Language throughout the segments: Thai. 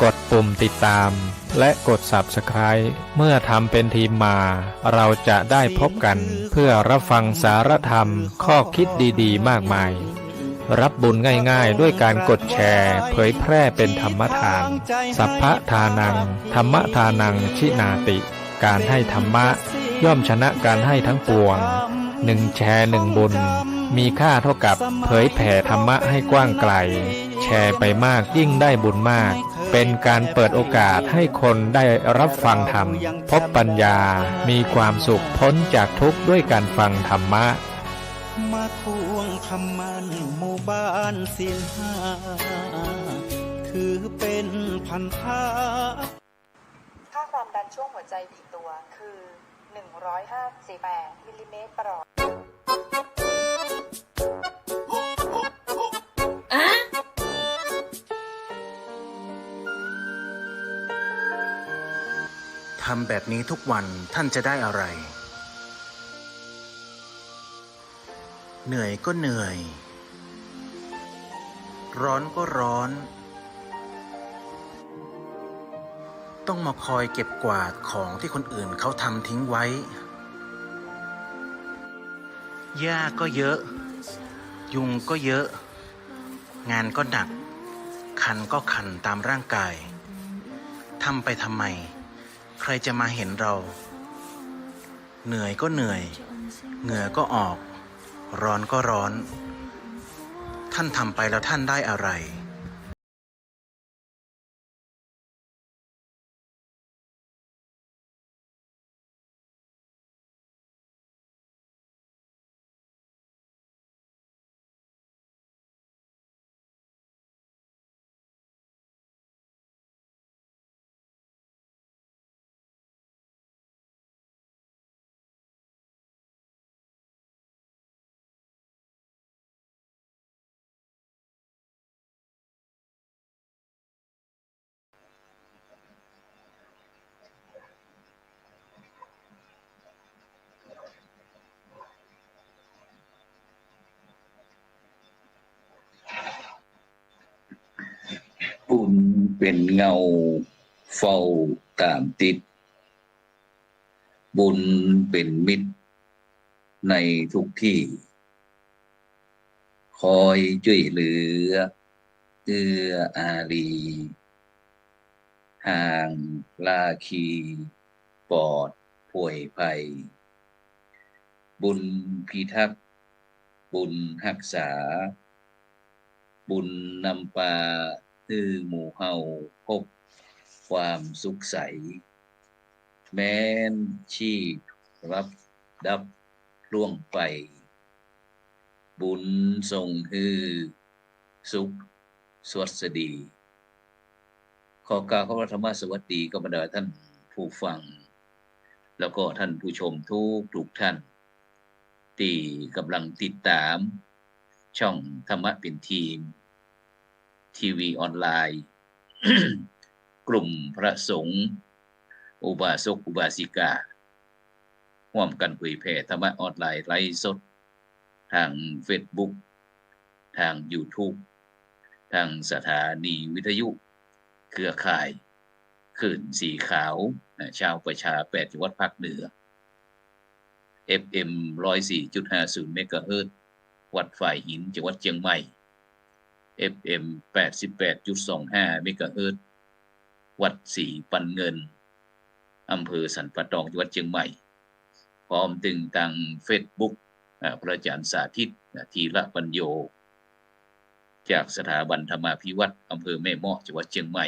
กดปุ่มติดตามและกด Subscribe เมื่อทำเป็นทีมมาเราจะได้พบกันเพื่อรับฟังสารธรรมข้อคิดดีๆมากมายรับบุญง่ายๆด้วยการกดแชร์เผยแพร่เป็นธรรมทานสัพพทานังธรรมทานังชินาติการให้ธรรมะย่อมชนะการให้ทั้งปวง1 แชร์1 บุญมีค่าเท่ากับเผยแผ่ธรรมะให้กว้างไกลแชร์ไปมากยิ่งได้บุญมากเป็นการเปิดโอกาสให้คนได้รับฟังธรรมพบปัญญามีความสุขพ้นจากทุกข์ด้วยการฟังธรรมะมาทวงคำมันหมู่บ้านศีลห้าถือเป็นพันธะค่าความดันช่วงหัวใจบีบตัวคือ158มิลลิเมตรประหลอดทำแบบนี้ทุกวันท่านจะได้อะไรเหนื่อยก็เหนื่อยร้อนก็ร้อนต้องมาคอยเก็บกวาดของที่คนอื่นเขาทำทิ้งไว้หญ้าก็เยอะยุงก็เยอะงานก็หนักคันก็คันตามร่างกายทำไปทำไมใครจะมาเห็นเราเหนื่อยก็เหนื่อยเหงื่อก็ออกร้อนก็ร้อนท่านทำไปแล้วท่านได้อะไรบุญเป็นเงาเฝ้าตามติดบุญเป็นมิตรในทุกที่คอยช่วยเหลือเอื้ออารีห่างลาคีปลอดป่วยภัยบุญพิทักษ์บุญรักษาบุญนำพาหมู่เฮาพบความสุขใสแม้นชีพรับดับล่วงไปบุญทรงสุขสวัสดีขอกล่าวคำว่าธรรมสวัสดีกับบรรดาท่านผู้ฟังแล้วก็ท่านผู้ชมทุกท่านที่กำลังติดตามช่องธรรมะเป็นทีมทีวีออนไลน์ กลุ่มพระสงฆ์อุบาสกอุบาสิการ่วมกันเผยแผ่ธรรมะออนไลน์ไลฟ์สดทาง Facebook ทาง YouTube ทางสถานีวิทยุเครือข่ายคลื่นสีขาวชาวประชา8จังหวัดภาคเหนือ FM 104.50 เมกะเฮิรตซ์วัดฝ่ายหินจังหวัดเชียงใหม่ FM 88.25 เมกะเฮิรตซ์วัดศรีปันเงินอำเภอสันป่าตองจังหวัดเชียงใหม่พร้อมถึงทาง Facebook พระอาจารย์สาธิตธีระปัญโยจากสถาบันธรรมาภิวัตรอำเภอแม่เมาะจังหวัดเชียงใหม่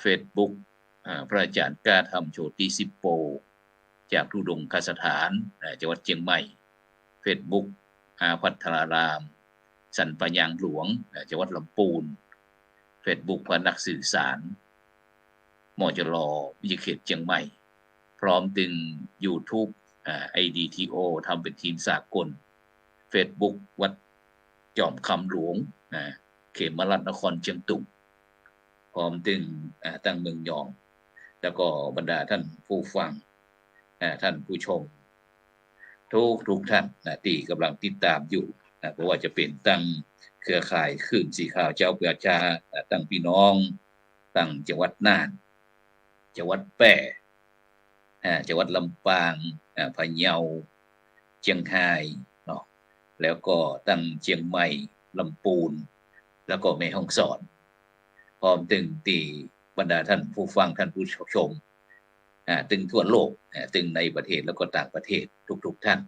Facebook พระอาจารย์กล้าธรรมโชติสิปโปจากทุดงคสถานจังหวัดเชียงใหม่ Facebook อาภัทรารามสันปะยางหลวงจังหวัดลำพูน Facebook พระนักสื่อสารมจร.วิทยาเขตเชียงใหม่พร้อมถึง YouTube IDTO ทำเป็นทีมสากล Facebook วัดจอมคำหลวงเขมรัตนครเชียงตุงพร้อมถึงตั้งเมืองยองแล้วก็บรรดาท่านผู้ฟังท่านผู้ชม ทุกท่านที่กำลังติดตามอยู่เพราะว่าจะเป็นตั้งเครือข่ายคลื่นสีขาวเจ้าประชาตั้งพี่น้อง ตั้งจังหวัดน่านจังหวัดแพร่จังหวัดลำปางพะเยาเชียงรายเนาะแล้วก็ตั้งเชียงใหม่ลำพูนแล้วก็แม่ฮ่องสอนพร้อมถึงที่บรรดาท่านผู้ฟังท่านผู้ชมถึงทั่วโลกถึงในประเทศแล้วก็ต่างประเทศทุกท่าน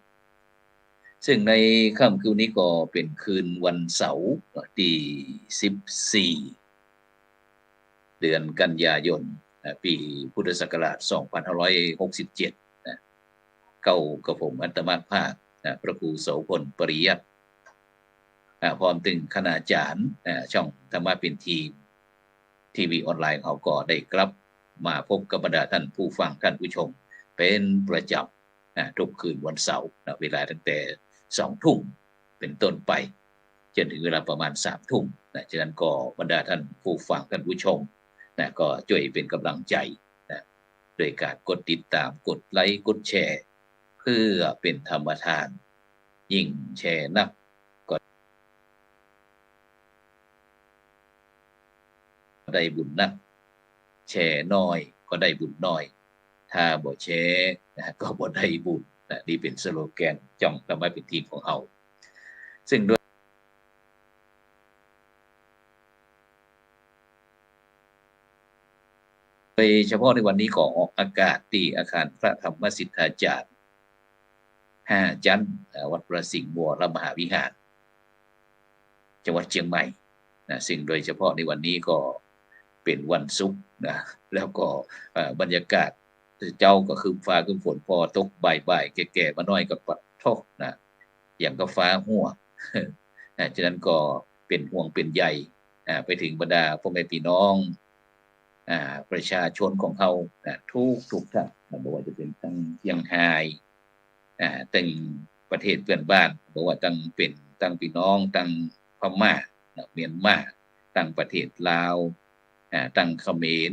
ซึ่งในค่ำคืนนี้ก็เป็นคืนวันเสาร์ที่14เดือนกันยายนปีพุทธศักราช2567เก้ากับผมอัตมาภาคพระครูโสพลปริยัติพร้อมถึงคณาจารย์ช่องธรรมะเป็นทีวีออนไลน์เขาก็ได้กลับมาพบกับบรรดาท่านผู้ฟังท่านผู้ชมเป็นประจำทุกคืนวันเสาร์เวลาตั้งแต่2 ทุ่มเป็นต้นไปจนถึงเวลาประมาณ3 ทุ่มฉะนั้นก็บรรดาท่านผู้ฟังท่านผู้ชมก็ช่วยเป็นกำลังใจโดยการกดติดตามกดไลค์กดแชร์เพื่อเป็นธรรมทานยิ่งแชร์นักก็ได้บุญนักแชร์น้อยก็ได้บุญน้อยถ้าบ่แชร์ก็บ่ได้บุญนี่เป็นสโลแกนจ้องธรรมะเป็นทีของเราซึ่งโดยเฉพาะในวันนี้ก็ออกอากาศที่อาคารพระธรรมสิทธาจารย์5 จันทร์วัดประสิงห์วรมหาวิหารจังหวัดเชียงใหม่ซึ่งโดยเฉพาะในวันนี้ก็เป็นวันศุกร์แล้วก็บรรยากาศเจ้าก็คือฟ้าคือฝนพอตกบ่ายๆแก่ๆมาน้อยก็ปัดทอกอย่างก็ฟ้าหัวฉะนั้นก็เป็นห่วงเป็นใยไปถึงบรรดาพ่อแม่พี่น้องประชาชนของเขาทุกท่านไม่ว่าจะเป็นตั้งเชียงรายตั้งประเทศเพื่อนบ้านบอกว่าตั้งพี่น้องตั้งพม่าเมียนมาตั้งประเทศลาวตั้งเขมร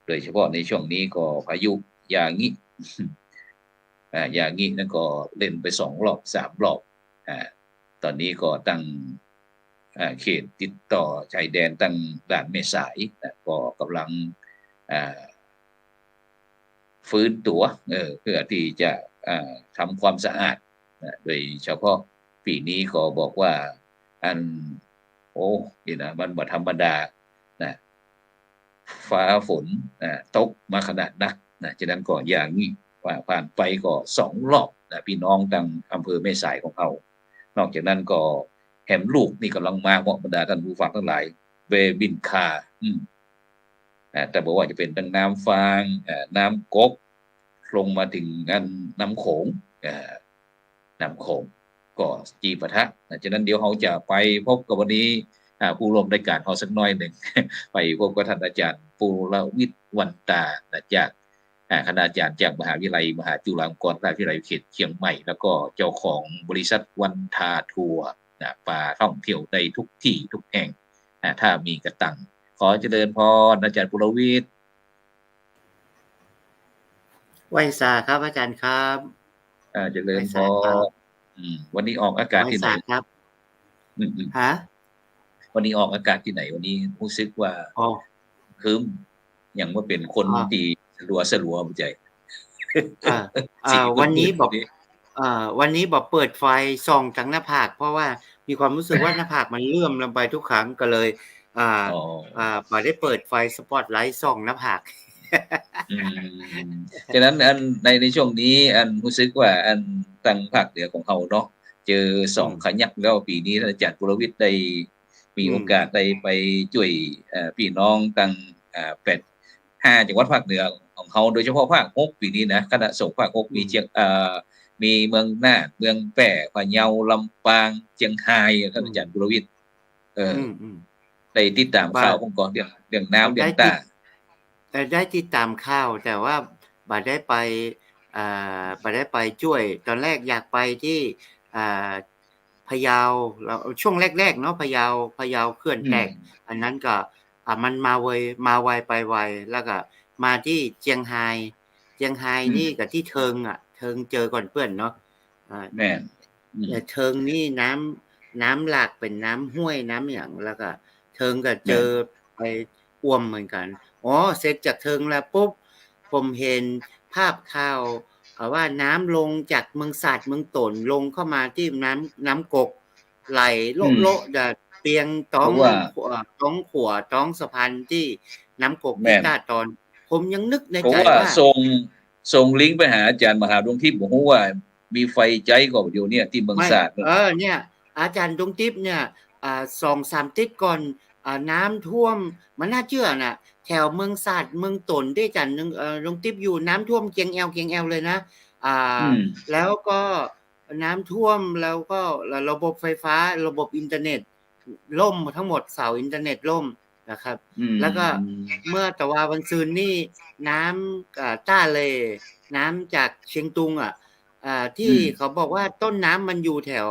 โดยเฉพาะในช่วงนี้ก็พายุยางินั่นก็เล่นไป2 รอบ 3 รอบตอนนี้ก็ตั้งเขตติดต่อชายแดนตั้งด่านแม่สายก็กำลังฟื้นตัวเพื่อที่จะทำความสะอาดโดยเฉพาะปีนี้ก็บอกว่านี่นะมันบ่ธรรมดาฟ้าฝนตกมาขนาดนักฉะนั้นก็อย่างนี้ว่าผ่านไปก็2 รอบพี่น้องตั้งอำเภอแม่สายของเขานอกจากนั้นก็แหมลูกนี่กำลังมาเหมาะบรรดาท่านผู้ฟังทั้งหลายเวบินคาแต่บอกว่าจะเป็นทั้งน้ำฟางน้ำก๊กลงมาถึงน้ำโขงก็จีปะทะฉะนั้นเดี๋ยวเราจะไปพบกับวันนี้ผู้ร่วมรายการเราสักน้อยหนึ่ง ไปพบกับท่านอาจารย์ปุรวิทย์วันตาจากคณาจารย์จากมหาวิทยาลัยมหาจุฬาลงกรณราชวิทยาลัยเขตเชียงใหม่แล้วก็เจ้าของบริษัทวันทาทัวร์ป่าท่องเที่ยวในทุกที่ทุกแห่งถ้ามีกระตังขอเจริญพรอาจารย์ปุรวิทย์ไหวสาครับอาจารย์ครับเจริญพรวันนี้ออกอากาศที่ไหนครับฮะวันนี้ออกอากาศที่ไหนวันนี้รู้สึกว่าคืมอย่างว่าเป็นคนดีสลัวบ่ใจวันนี้บอกเปิดไฟส่องทั้งหน้าผากเพราะว่ามีความรู้สึกว่าหน้าผากมันเลื่อมลงไปทุกครั้งก็เลยบ่ได้เปิดไฟสปอตไลท์ส่องหน้าผากฉะนั้นในช่วงนี้รู้สึกว่าตั้งภาคเหนือของเขาเนาะเจอ2 ขยักแล้วปีนี้ท่านอาจารย์ปุรวิทย์ได้มีโอกาสได้ไปช่วยพี่น้องตั้ง5 จังหวัดภาคเหนือของเขาโดยเฉพาะภาค6ปีนี้นะคณะสงฆ์ภาค6มีเมืองน่านเมืองแพร่พะเยาลำปางเชียงรายท่านอาจารย์ปุรวิทย์ได้ติดตามข่าวของก่อนเรื่องน้ำเรื่องตาแต่ได้ติดตามข่าวแต่ว่าบ่ได้ไปช่วยตอนแรกอยากไปที่พะเยาเราช่วงแรกๆเนาะพะเยาเขื่อนแตกอันนั้นก็มันมาไวไปไวแล้วก็มาที่เชียงรายนี่กับที่เทิงเจอก่อนเพื่อนเนาะแม่แต่เทิงนี่น้ำหลากเป็นน้ำห้วยน้ำอย่างแล้วก็เทิงก็เจอไป อ้วมเหมือนกันอ๋อเสร็จจากเทิงแล้วปุ๊บผมเห็นภาพข่าวว่าน้ำลงจากเมืองสาดเมืองตนลงเข้ามาที่น้ำกกไหลโละโละเปียงต้อ เพ ง ราะว่า ต้องขัวต้องสะพานที่น้ำกก แม่ ที่ น ตาตอน ผมยังนึกใน เพราะ ใจ ว่า ว่า ส่งลิงก์ไปหาอาจารย์มหาดวงทิพย์บอกว่ามีไฟใจก็เดี๋ยวเนี้ที่เมือง ไม่ สาด เนี่ยอาจารย์ดวงทิพย์เนี่ย2-3 ติดก่อนน้ำท่วมมันน่าเชื่อน่ะ แถวเมืองสาดเมืองตนด้วยกันนึงดวงทิพย์อยู่น้ำท่วมเกียงแอวเลยนะแล้วก็น้ำท่วมแล้วก็ระบบไฟฟ้าระบบอินเทอร์เน็ตล่มทั้งหมดเสาอินเทอร์เน็ตล่มนะครับแล้วก็เมื่อแต่ว่าวันซืนนี่น้ำต้าเลน้ำจากเชียงตุงที่เขาบอกว่าต้นน้ำมันอยู่แถว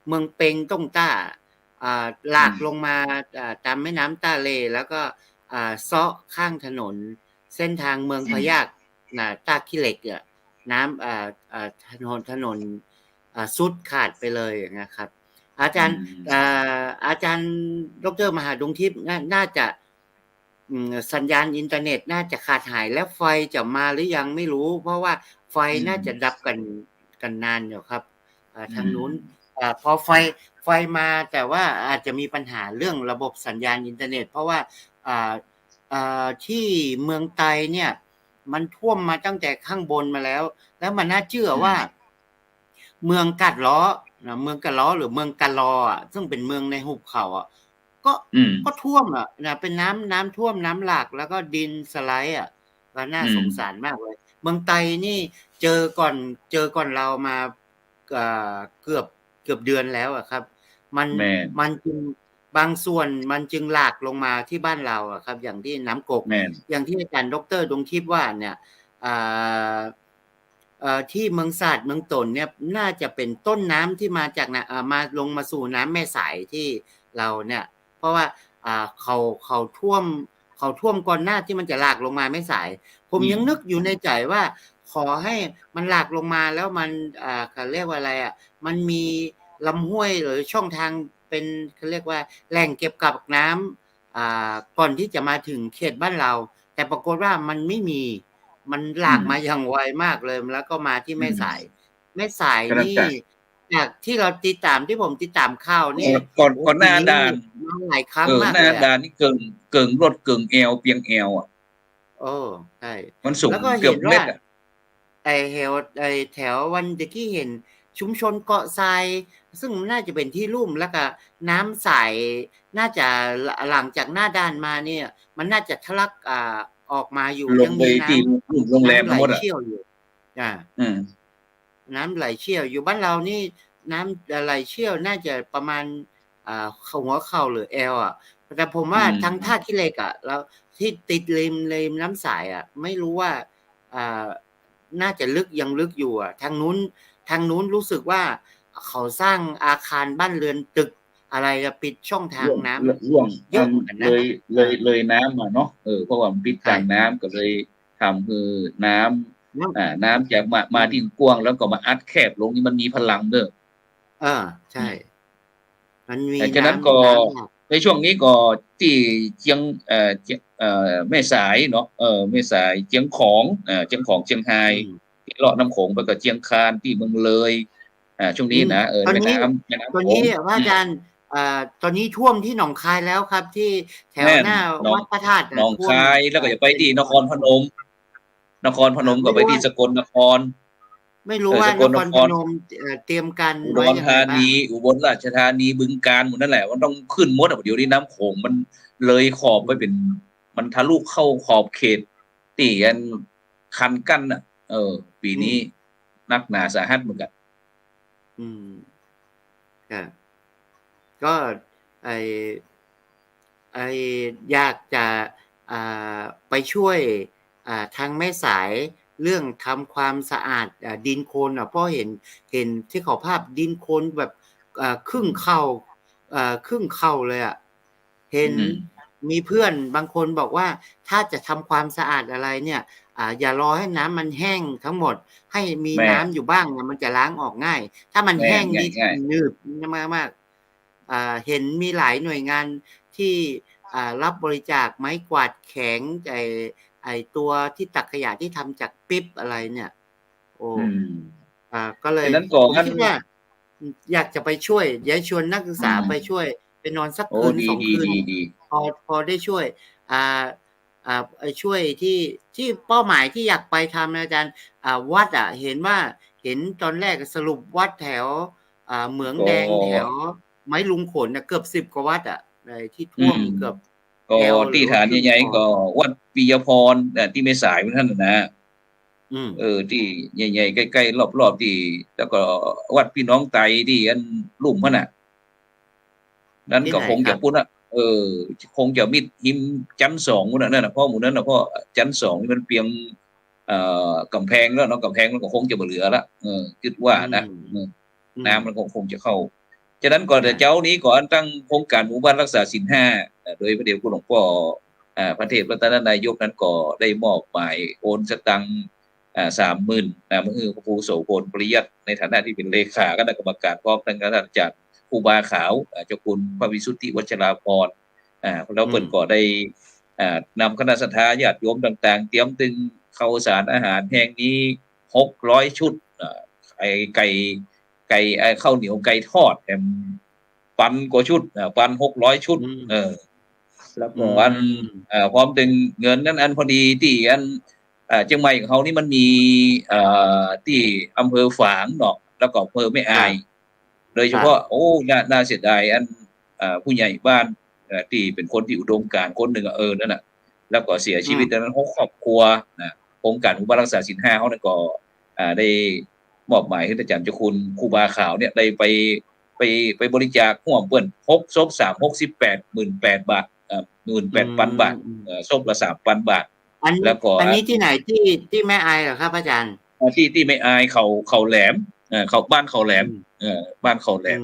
เมืองเปงต้งต้าหลากลงมาตามแม่น้ำต้าเลแล้วก็เซาะข้างถนนเส้นทางเมืองพะยากต้าขี้เหล็กน้ำถนนสุดขาดไปเลยนะครับอาจารย์ดร.มหาดวงทิพย์น่าจะสัญญาณอินเทอร์เน็ตน่าจะขาดหายแล้วไฟจะมาหรือยังไม่รู้เพราะว่าไฟน่าจะดับกันนานอยู่ครับทางนู้นพอไฟมาแต่ว่าอาจจะมีปัญหาเรื่องระบบสัญญาณอินเทอร์เน็ตเพราะว่าที่เมืองไทยเนี่ยมันท่วมมาตั้งแต่ข้างบนมาแล้วมันน่าเชื่อว่าเมืองกัดล้อเมืองกัดล้อหรือเมืองกะลอซึ่งเป็นเมืองในหุบเขาก็ท่วมเป็นน้ำท่วมน้ำหลากแล้วก็ดินสไลด์ก็น่าสงสารมากเลยเมืองไทยนี่เจอก่อนเรามาเกือบเดือนแล้วครับมันจึงบางส่วนมันจึงหลากลงมาที่บ้านเราครับอย่างที่น้ำกกอย่างที่อาจารย์ดร.ดวงทิพย์ว่าเนี่ยที่เมืองสาดเมืองตนเนี่ยน่าจะเป็นต้นน้ำที่มาจากมาลงมาสู่น้ำแม่สายที่เราเนี่ยเพราะว่าเขาท่วมก่อนหน้าที่มันจะหลากลงมาแม่สายผมยังนึกอยู่ในใจว่าขอให้มันหลากลงมาแล้วมันเขาเรียกว่าอะไรมันมีลำห้วยหรือช่องทางเป็นเขาเรียกว่าแหล่งเก็บกักน้ำก่อนที่จะมาถึงเขตบ้านเราแต่ปรากฏว่ามันไม่มีมันหลากมาอย่างไวมากเลยแล้วก็มาที่แม่สายนี่จากที่เราที่ผมติดตามข่าวนี่ก่อนหน้าด่านหลายครั้งมากเลยหน้าด่านนี่เกิงรถเกิงแอวเปียงแอวโอ้ใช่มันสูงเกือบเมตรแถววันตะกี้เห็นชุมชนเกาะทรายซึ่งน่าจะเป็นที่ลุ่มแล้วก็น้ำใสน่าจะหลังจากหน้าด่านมาเนี่ยมันน่าจะทะลักออกมาอยู่ยังมีน้ำโรงแรมไหลเชี่ยวอยู่น้ำไหลเชี่ยวอยู่บ้านเรานี่น้ำไหลเชี่ยวน่าจะประมาณหัวเข่าหรือแอวแต่ผมว่าทั้งท่าขี้เหล็กแล้วที่ติดริมน้ำสายไม่รู้ว่าน่าจะยังลึกอยู่ทางนู้นรู้สึกว่าเขาสร้างอาคารบ้านเรือนตึกอะไรปิดช่องทางน้ำร่วงเยอะเลยน้ำเนาะเพราะว่ามันปิดทางน้ำก็เลยทำคือน้ำจากมาที่กว้างแล้วก็มาอัดแคบลงนี่มันมีพลังเด้อใช่มันมีฉะนั้นก็ในช่วงนี้ก็ที่เชียงแม่สายเนาะแม่สายเชียงของเชียงไฮ้ที่เลาะน้ำโขงไปกับเชียงคานที่เมืองเลยช่วงนี้นะตอนนี้ว่าอาจารย์ตอนนี้ท่วมที่หนองคายแล้วครับที่แถวหน้าวัดพระธาตุหนองคายแล้วก็จะไปที่นครพนมก็ไปที่สกลนครไม่รู้ว่านครพนมเตรียมการอุดรธานีอุบลราชธานีบึงกาฬหมดนั่นแหละมันต้องขึ้นมดเดี๋ยวนี้น้ำโขงมันเลยขอบไปเป็นมันทะลุเข้าขอบเขตตีกันคันกั้นปีนี้นักหนาสาหัสเหมือนกันก็อยากจะไปช่วยทางแม่สายเรื่องทำความสะอาดดินโคลนเพราะเห็นที่เขาภาพดินโคลนแบบครึ่งเข่าเลยเห็นมีเพื่อนบางคนบอกว่าถ้าจะทำความสะอาดอะไรเนี่ยอย่ารอให้น้ำมันแห้งทั้งหมดให้มีน้ำอยู่บ้างมันจะล้างออกง่ายถ้ามันแห้งนี่หนืดมากเห็นมีหลายหน่วยงานที่ รับบริจาคไม้กวาดแข็งไอตัวที่ตักขยะที่ทำจากปิ๊บอะไรเนี่ยโอ้ อืม ก็เลย ฉะนั้นก่อน ผมคิดว่าอยากจะไปช่วยอยากชวนนักศึกษาไปช่วยไปนอนสัก โอ้ คืน ดี 2 ดี คืน ดี พอได้ช่วยช่วยที่เป้าหมายที่อยากไปทำนะอาจารย์วัดเห็นว่าเห็นตอนแรกสรุปวัดแถวเหมืองแดงแถวไม้ลุงขนเกือบ10 กว่าวัดที่ท่วมเกือบ ก็ แอว ที่ฐานใหญ่ๆก็วัดปิยพรที่ไม่สายท่านนะ ที่ใหญ่ๆใกล้ๆรอบๆที่แล้วก็วัดพี่น้องไตที่อันลุ่มพะน่ะนั้นก็คงจะพูดคงจะมิดหิมจันทร์2นั่นน่ะเพราะหมู่นั้นน่ะเพราะจันทร์2นี่มันเปียงกำแพงแล้วเนาะกำแพงมันก็คงจะบ่เหลือละคิดว่านะน้ำมันคงจะเข้าฉะนั้นก่อนแต่เจ้านี้ก่อนตั้งโครงการหมู่บ้านรักษาศีล5โดยพระเดชคุณหลวงพ่อพระเทพรัตนนายกนั้นก็ได้มอบหมายโอนสตังค์30,000มือพระครูโสพลปริยัติในฐานะที่เป็นเลขาคณะกรรมการพร้อมทั้งอาจารย์ครูบาขาวเจ้าคุณพระวิสุทธิวัชราภรณ์แล้วเปิดก็ได้นำคณะสัตยาญาติโยมต่างๆเตรียมตึงข้าวสารอาหารแห่งนี้600 ชุดไก่ข้าวเหนียวไก่ทอดปันกว่าชุดปัน600 ชุดแล้วก็อันพร้อมถึงเงินนั้นอันพอดีที่อันเชียงใหม่ของเขานี่มันมีที่อำเภอฝางเนาะแล้วก็อำเภอแม่อายโดยเฉพาะโอ้น่าเสียดายอันผู้ใหญ่บ้านที่เป็นคนที่อุดมการณ์คนหนึ่งนั่นน่ะแล้วก็เสียชีวิตดังนั้นครอบครัวโครงการหมู่บ้านรักษาศีล5เขาเนี่ยก็ได้มอบหมายให้อาจารย์เจ้าคุณครูบาขาวเนี่ยได้ไปบริจาคร่วมเปิ้น6 ศพ 18,000 บาท18,000 บาทศพละ 3,000 บาทแล้วก็อันนี้ที่ไหนที่แม่อายเหรอครับอาจารย์ที่แม่อายเขาแหลมเขาบ้านเขาแหลมบ้านเขาแหลม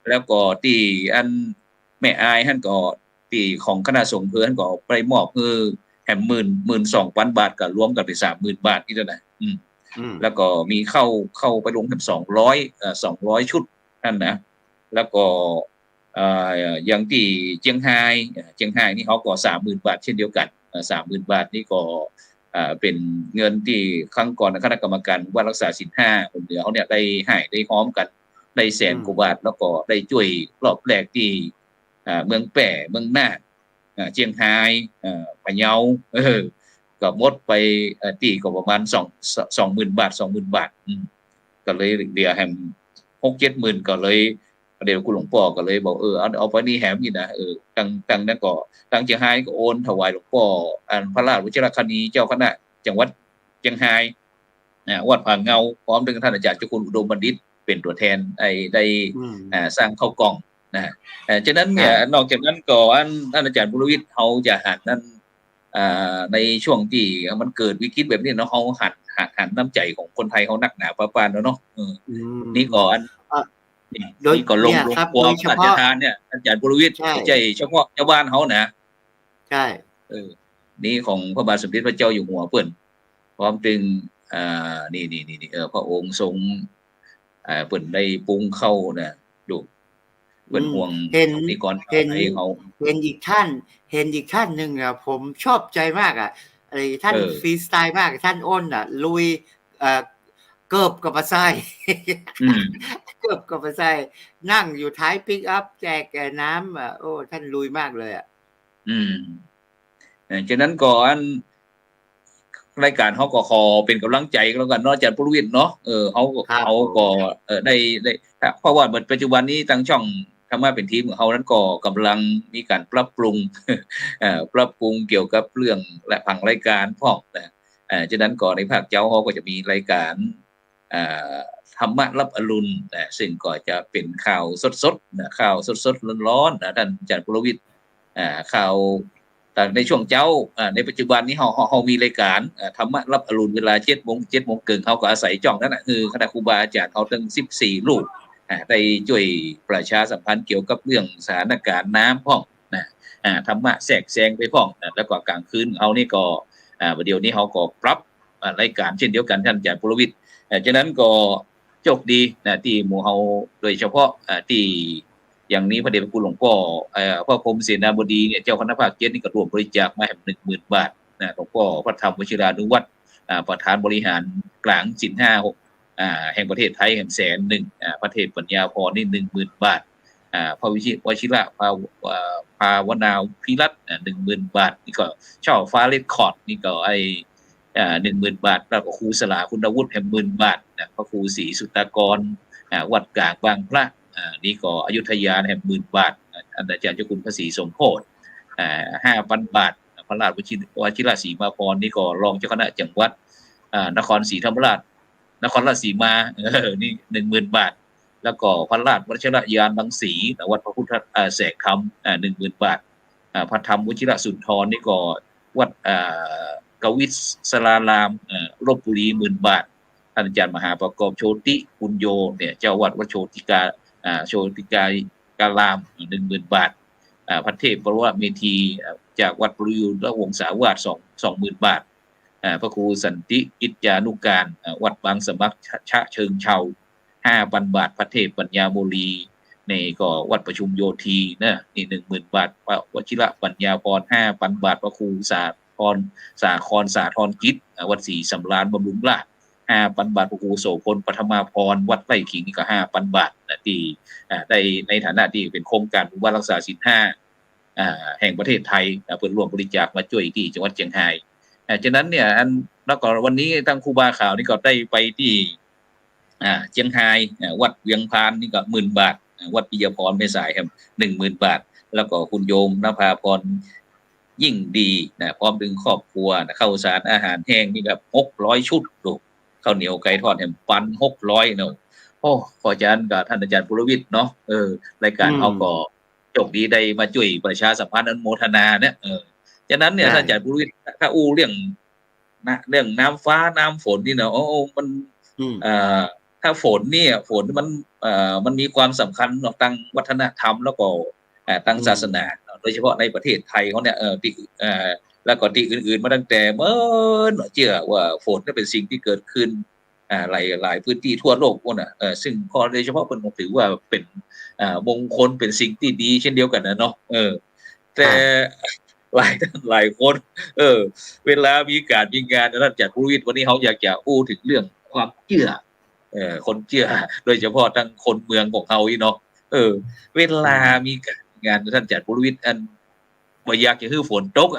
แล้วก็ที่อันแม่อายท่านก็ที่ของคณะสงฆ์เพิ่นก็ไปมอบคือแห่12,000 บาทก็รวมกันเป็น 30,000 บาทนี่เท่านั้นแล้วก็มีเข้าไปลงกัน200ชุดนั่นนะแล้วก็อย่างที่เชียงไฮ้นี่เขาก็ 30,000 บาทเช่นเดียวกัน30,000 บาทนี่ก็เป็นเงินที่ครั้งก่อนคณะกรรมการว่ารักษาศีล5คนเหนือเขาเนี่ยได้พร้อมกันได้100,000 กว่าบาทแล้วก็ได้ช่วยรอบแรกที่เมืองแป่เมืองน่านเชียงไฮ้พะเยาก็หมดไปตีก็ประมาณ20,000 บาทก็เลยเดียวแฮม 6-7 หมื่นก็เลยเดี๋ยวคุณหลวงพ่อก็เลยบอกเอาไปนี่แหมนี่นะตั้งนั้นก็ตั้งเชียงไฮ้ก็โอนถวายหลวงพ่ออันพระราชวชิรคณีเจ้าคณะจังหวัดเชียงไฮ้วัดผาเงาพร้อมด้วยท่านอาจารย์เจ้าคุณอุดมบัณฑิตเป็นตัวแทนได้สร้างข้าวกล่องนะฉะนั้นเนี่ยนอกจากนั้นก็ท่านอาจารย์บุรวิทย์เขาจะหันนั้นในช่วงที่มันเกิดวิกฤตแบบนี้เนาะเขาหันน้ำใจของคนไทยเขานักหนาประปานเนาะนี่ก่อนโดยก็ลงความอาจารย์เนี่ยอาจารย์บุรวิทย์ใจเฉพาะชาวบ้านเขานะใช่นี่ของพระบาทสมเด็จพระเจ้าอยู่หัวเปิ้นพร้อมถึงนี่พระองค์ทรงเปิ้นได้ปรุงเข้านะดูเปิ้นห่วงนี่ก่อนให้เขาเห็นอีกท่านนึงผมชอบใจมากท่านฟรีสไตล์มากท่านอ้นลุยเกิบกับปลาไส้เกิบกับปลาไส้นั่งอยู่ท้ายปิกอัพแจกน้ำท่านลุยมากเลยฉะนั้นก่อนรายการเขาก็ขอเป็นกำลังใจแล้วกันเนาะอาจารย์ปุรวิทย์เนาะเขาก็ได้เพราะว่าปัจจุบันนี้ทางช่องทำมาเป็นทีมของเขานั้นก็กำลังมีการปรับปรุงเกี่ยวกับเรื่องและผังรายการพร้อมนะฉะนั้นก่อนในภาคเจ้าเขาก็จะมีรายการธรรมะรับอรุณซึ่งก็จะเป็นข่าวสดๆนะข่าวสดๆร้อนๆนะท่านอาจารย์ปุรวิทย์ข่าวแต่ในช่วงเจ้าในปัจจุบันนี้เขามีรายการธรรมะรับอรุณเวลา 7:00 นเขาก็อาศัยจ่องนั่นน่ะคือคณะครูบาอาจารย์เขาทั้ง14 รูปได้ช่วยประชาสัมพันธ์เกี่ยวกับเรื่องสถานการณ์น้ำพ้องนะธรรมะแทรกแซงไปพ้องแล้วก็กลางคืนเอานี่ก็เดี๋ยวนี้เขาก็ปรับรายการเช่นเดียวกันท่านอาจารย์ปุรวิทย์ฉะนั้นก็โชคดีนะที่หมู่เฮาโดยเฉพาะที่ อย่างนี้พระเดชพระคุณหลวงพ่อพระพรหมเสนาบดีเนี่ยเจ้าคณะภาค7นี่ก็ร่วมบริจาคมาให้ 10,000 บาทนะหลวงพ่อพระธรรมวชิรานุวัตรประธานบริหารกลางศีล5แห่งประเทศไทยแห่ง100,000พระเทพปัญญาพรนี่ 10,000 บาทพระวชิระภาวนาพิรัตน์10,000 บาทนี่ก็ช่อฟ้าเรคคอร์ดนี่ก็10,000 บาทแล้วก็ครูสลาคุณวุฒิแห่ง10,000 บาทนะพระครูศรีสุตตากรวัดกลางบางพระนี่ก็อยุธยาแห่ง10,000 บาทอาจารย์เจ้าคุณพระศรีสมโพธิ5,000 บาทพระราชวชิระศรีมาพรนี่ก็รองเจ้าคณะจังหวัดนครศรีธรรมราชนครราชสีมานี่ 10,000 บาทแล้วก็พระราชวชิระยานรังสีวัดพระพุทธแสกธรรม10,000 บาทพระธรรมวชิระสุนทรนี่ก็วัดกวิศรารามลพบุรี 10,000 บาทท่านอาจารย์มหาประกอบโชติปุญโยเนี่ยเจ้าวัดวัดโชติการาม 10,000 บาทพระเทพปรวเมธีจากวัดปริยุทธวงศาวาส 20,000 บาทพระครูสันติกิจจานุการวัดบางสมัครชะเชิงเชา 5,000 บาทพระเทพปัญญาโมลีนี่ก็วัดประชุมโยธีนะนี่ 10,000 บาทพระวชิระปัญญาพร 5,000 บาทพระครูสาธรกิจวัดศรีสำราญบำรุงราษฎร์ 5,000 บาทพระครูโสพลปฐมาพรวัดไร่ขิงนี่ก็ 5,000 บาทนะที่ได้ในฐานะที่เป็นโครงการหมู่บ้านรักษาศีล5แห่งประเทศไทยเพื่อร่วมบริจาคมาช่วยที่จังหวัดเชียงรายฉะนั้นเนี่ยแล้วก็วันนี้ทางครูบาข่าวนี่ก็ได้ไปที่เชียงรายวัดเวียงพานนี่ก็ 10,000 บาทวัดปิยพรไม่สายครับ 10,000 บาทแล้วก็คุณโยมนภาพรยิ่งดีพร้อมถึงครอบครัวข้าวสารอาหารแห้งนี่ก็600 ชุดดูข้าวเหนียวไก่ทอดแฮมปัน600เนาะโอ้ขออาจารย์กับท่านอาจารย์ปุรวิทย์เนาะรายการเฮาก็โชคดีได้มาช่วยประชาสัมพันธ์อนุโมทนาเนี่ยฉะนั้นเนี่ยท่านอาจารย์ปุรวิทย์ถ้าเรื่องน้ำฟ้าน้ำฝนนี่เนาะมันถ้าฝนเนี่ยมันมีความสำคัญเนาะทางวัฒนธรรมแล้วก็ทางศาสนาโดยเฉพาะในประเทศไทยเขาเนี่ยที่แล้วก็ที่อื่นๆมาตั้งแต่เมื่อเชื่อว่าฝนเป็นสิ่งที่เกิดขึ้นหลายพื้นที่ทั่วโลกน่ะซึ่งพอโดยเฉพาะเป็นถือว่าเป็นมงคลเป็นสิ่งที่ดีเช่นเดียวกันนะเนาะแต่หลายคนเวลามีงานท่านจากผู้วิทย์วันนี้เขาอยากจะอู้ถึงเรื่องความเชื่อคนเชื่อโดยเฉพาะทั้งคนเมืองของเขาอีเนาะเวลามีงานท่านจากผู้วิทย์อันบ่อยากจะให้ฝนตก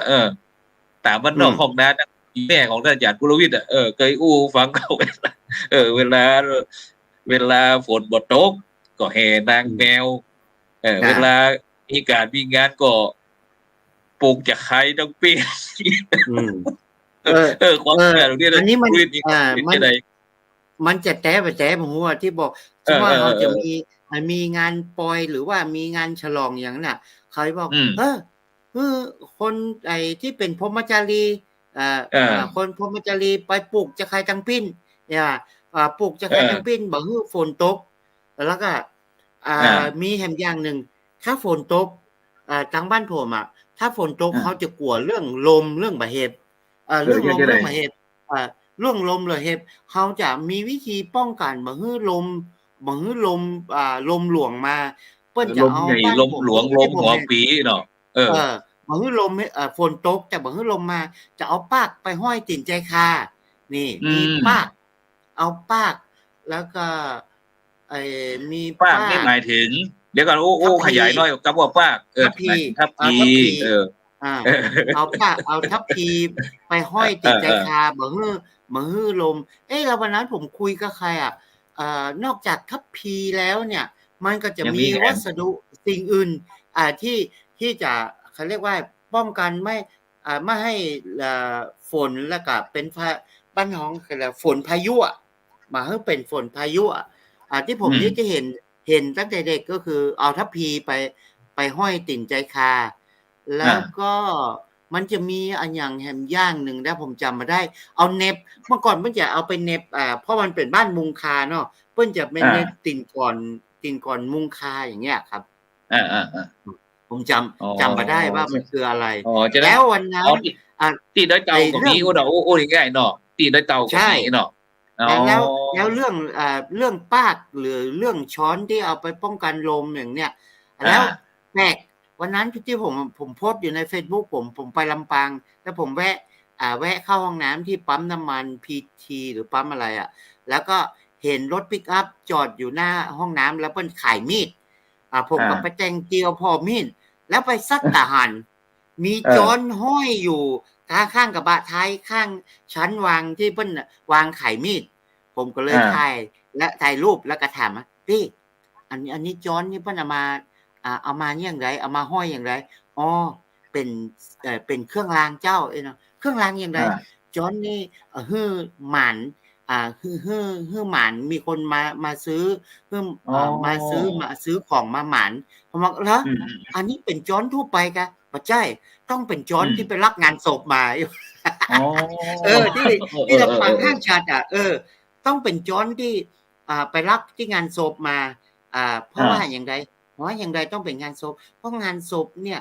ตามบ้านนอกห้องน้ำแม่ของท่านอาจารย์ปุรวิทย์เคยอู้ฟังเขาเวลาฝนบ่ตกก็แห่นางแมวเวลามีงานก็ปลูกจากไข่ต้องปีความเชื่อตรงนี้นะอันนี้มันจะแต่ผมว่าที่บอกว่าเราจะมีงานปอยหรือว่ามีงานฉลองอย่างน่ะเขาบอกคนที่เป็นพรหมจารีคนพรหมจารีไปปลูกจะใครตังปิ้นเนี่ยปลูกจะใครตังปิ้นบอกว่าฝนตกแล้วก็มีแห่งอย่างหนึ่งถ้าฝนตกทางบ้านผมถ้าฝนตกเขาจะกลัวเรื่องลมเรื่องบาเหตุเรื่องลมเรื่องบาเหตุเรื่องลมเลยเหตุเขาจะมีวิธีป้องกันบ่ให้ลมหลวงมาเปิ้นจะเอาลมหลวงลมหัวปีเนาะบ่ให้ลมฝนตกแต่บ่ให้ลมมาจะเอาปากไปห้อยตีนใจคานี่มีปากเอาปากแล้วก็มีปากนี่หมายถึงเดี๋ยวก่อนโอ้ขยายหน่อยกับว่าปากทับพีเอาปากเอาทับพีไปห้อยตีนใจคาบ่ให้ลมแล้ววันนั้นผมคุยกับใครนอกจากทับพีแล้วเนี่ยมันก็จะมีวัสดุสิ่งอื่นที่จะเขาเรียกว่าป้องกันไม่ให้ฝนแล้วก็เป็นบ้านของฝนพายุมาให้เป็นฝนพายุที่ผมที่จะเห็นตั้งแต่เด็กก็คือเอาทับพีไปห้อยติ่นใจคาแล้วก็มันจะมีอันอย่างแฮมย่างหนึ่งได้ผมจำมาได้เอาเน็บเมื่อก่อนเพิ่นจะเอาไปเน็บเพราะมันเป็นบ้านมุงคาเนาะเพิ่นจะเป็นเน็บติ่นก่อนมุงคาอย่างเงี้ยครับผมจำมาได้ว่ามันคืออะไรแล้ววันนั้นตีด้อยเตาก็มีโอ้ง่ายเนาะตีด้อยเตาก็มีเนาะแล้วเรื่องปากหรือเรื่องช้อนที่เอาไปป้องกันลมอย่างเนี้ย แล้วแปลกวันนั้นที่ผมโพสต์อยู่ใน Facebook ผมไปลำปางแล้วผมแวะเข้าห้องน้ำที่ปั๊มน้ำมันพีทีหรือปั๊มอะไรแล้วก็เห็นรถปิกอัพจอดอยู่หน้าห้องน้ำแล้วเพิ่นขายมีดผมก็ไปแต่งเจียวพอมีดแล้วไปซัดตาหันมีจอนห้อยอยู่ข้างกระบะท้ายข้างชั้นวางที่เพิ่นวางขายมีดผมก็เลยถ่ายรูปแล้วก็ถามพี่อันนี้จอนนี่เพิ่นเอามาอย่างไรเอามาห้อยอย่างไรอ๋อเป็นเครื่องรางเจ้าเนาะเครื่องรางอย่างไรจอนนี่ฮือหมานฮือหมานมีคนมาซื้อฮือมาซื้อของมาหมานผมบอกแล้วอันนี้เป็นจอนทั่วไปกะบ่ใช่ต้องเป็นจอนที่ไปรับงานศพมาที่ลำปางห้างฉัดต้องเป็นจอนที่ไปรับที่งานศพมาเพราะว่าอย่างไรต้องเป็นงานศพเพราะงานศพเนี่ย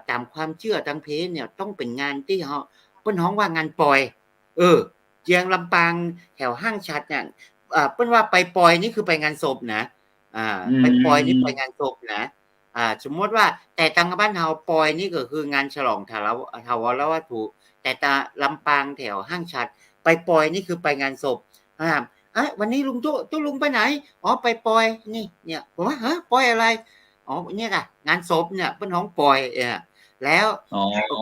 ตามความเชื่อทางเพศเนี่ยต้องเป็นงานที่เฮาเปิ้นฮ้องว่างานปล่อยเจียงลำปางแถวห้างฉัดเนี่ยเปิ้นว่าไปปล่อยนี่คือไปงานศพนะไปปล่อยนี่ไปงานศพนะสมมติว่าแต่ทางบ้านเฮาปล่อยนี่ก็คืองานฉลองถาวรวัตถุแต่ตาลำปางแถวห้างฉัดไปปล่อยนี่คือไปงานศพวันนี้ลุงตู้ลุงไปไหนอ๋อไปปล่อยนี่เนี่ยผมว่าปล่อยอะไรอ๋อเนี่ยค่ะงานศพเนี่ยเปิ้นฮ้องปล่อยแล้ว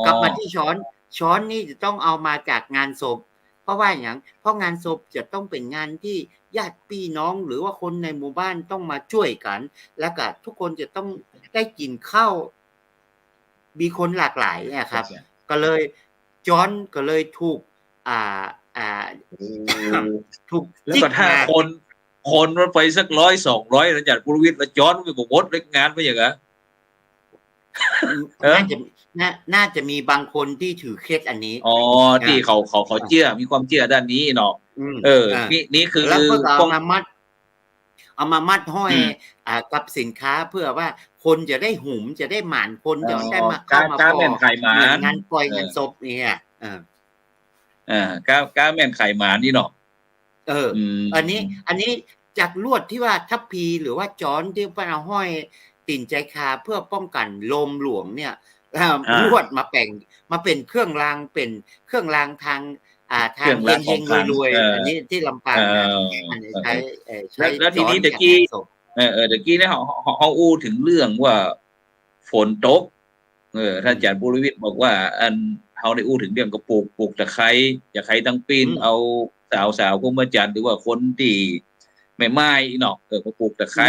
กลับมาที่ช้อนนี่จะต้องเอามาจากงานศพเพราะว่าอย่างเพราะงานศพจะต้องเป็นงานที่ญาติพี่น้องหรือว่าคนในหมู่บ้านต้องมาช่วยกันแล้วก็ทุกคนจะต้องได้กินข้าวมีคนหลากหลายนะครับก็เลยจอนก็เลยถูกถูกแล้วก็ถ้าคนมันไปสัก100-200แล้วจัดปุรวิทย์แล้วจอนไปบอกงดเล็กงานไปอย่างเงี้ยน่าจะมีบางคนที่ถือเคสอันนี้ที่เขาเชื่อมีความเชื่อด้านนี้เนาะนี่คือแล้วก็เอามามัดห้อยกับสินค้าเพื่อว่าคนจะได้หุมจะได้หมานคนจะได้มาเข้ามาแม่นไข่หมางานปล่อยงานศพเนี่ยก้าแม่นไข่หมานี่เนาะอันนี้จากลวดที่ว่าทัพพีหรือว่าจอนที่ป้าเอาห้อยติ่นใจคาเพื่อป้องกันลมหลวงเนี่ยลวดมาแปลงมาเป็นเครื่องรางเป็นเครื่องรางทางเฮงๆรวยๆอันนี้ที่ลำปางใช้แล้วทีนี้ตะกี้เนี่ยเขาอู้ถึงเรื่องว่าฝนตกท่านอาจารย์ปุรวิทย์บอกว่าเขาได้อู้ถึงเรื่องกระปลูกตะไคร้อย่าไคร้ตั้งปีนเอาสาวพวกมาจันหรือว่าคนที่ไม่ไม้เนาะมาปลูกตะไคร้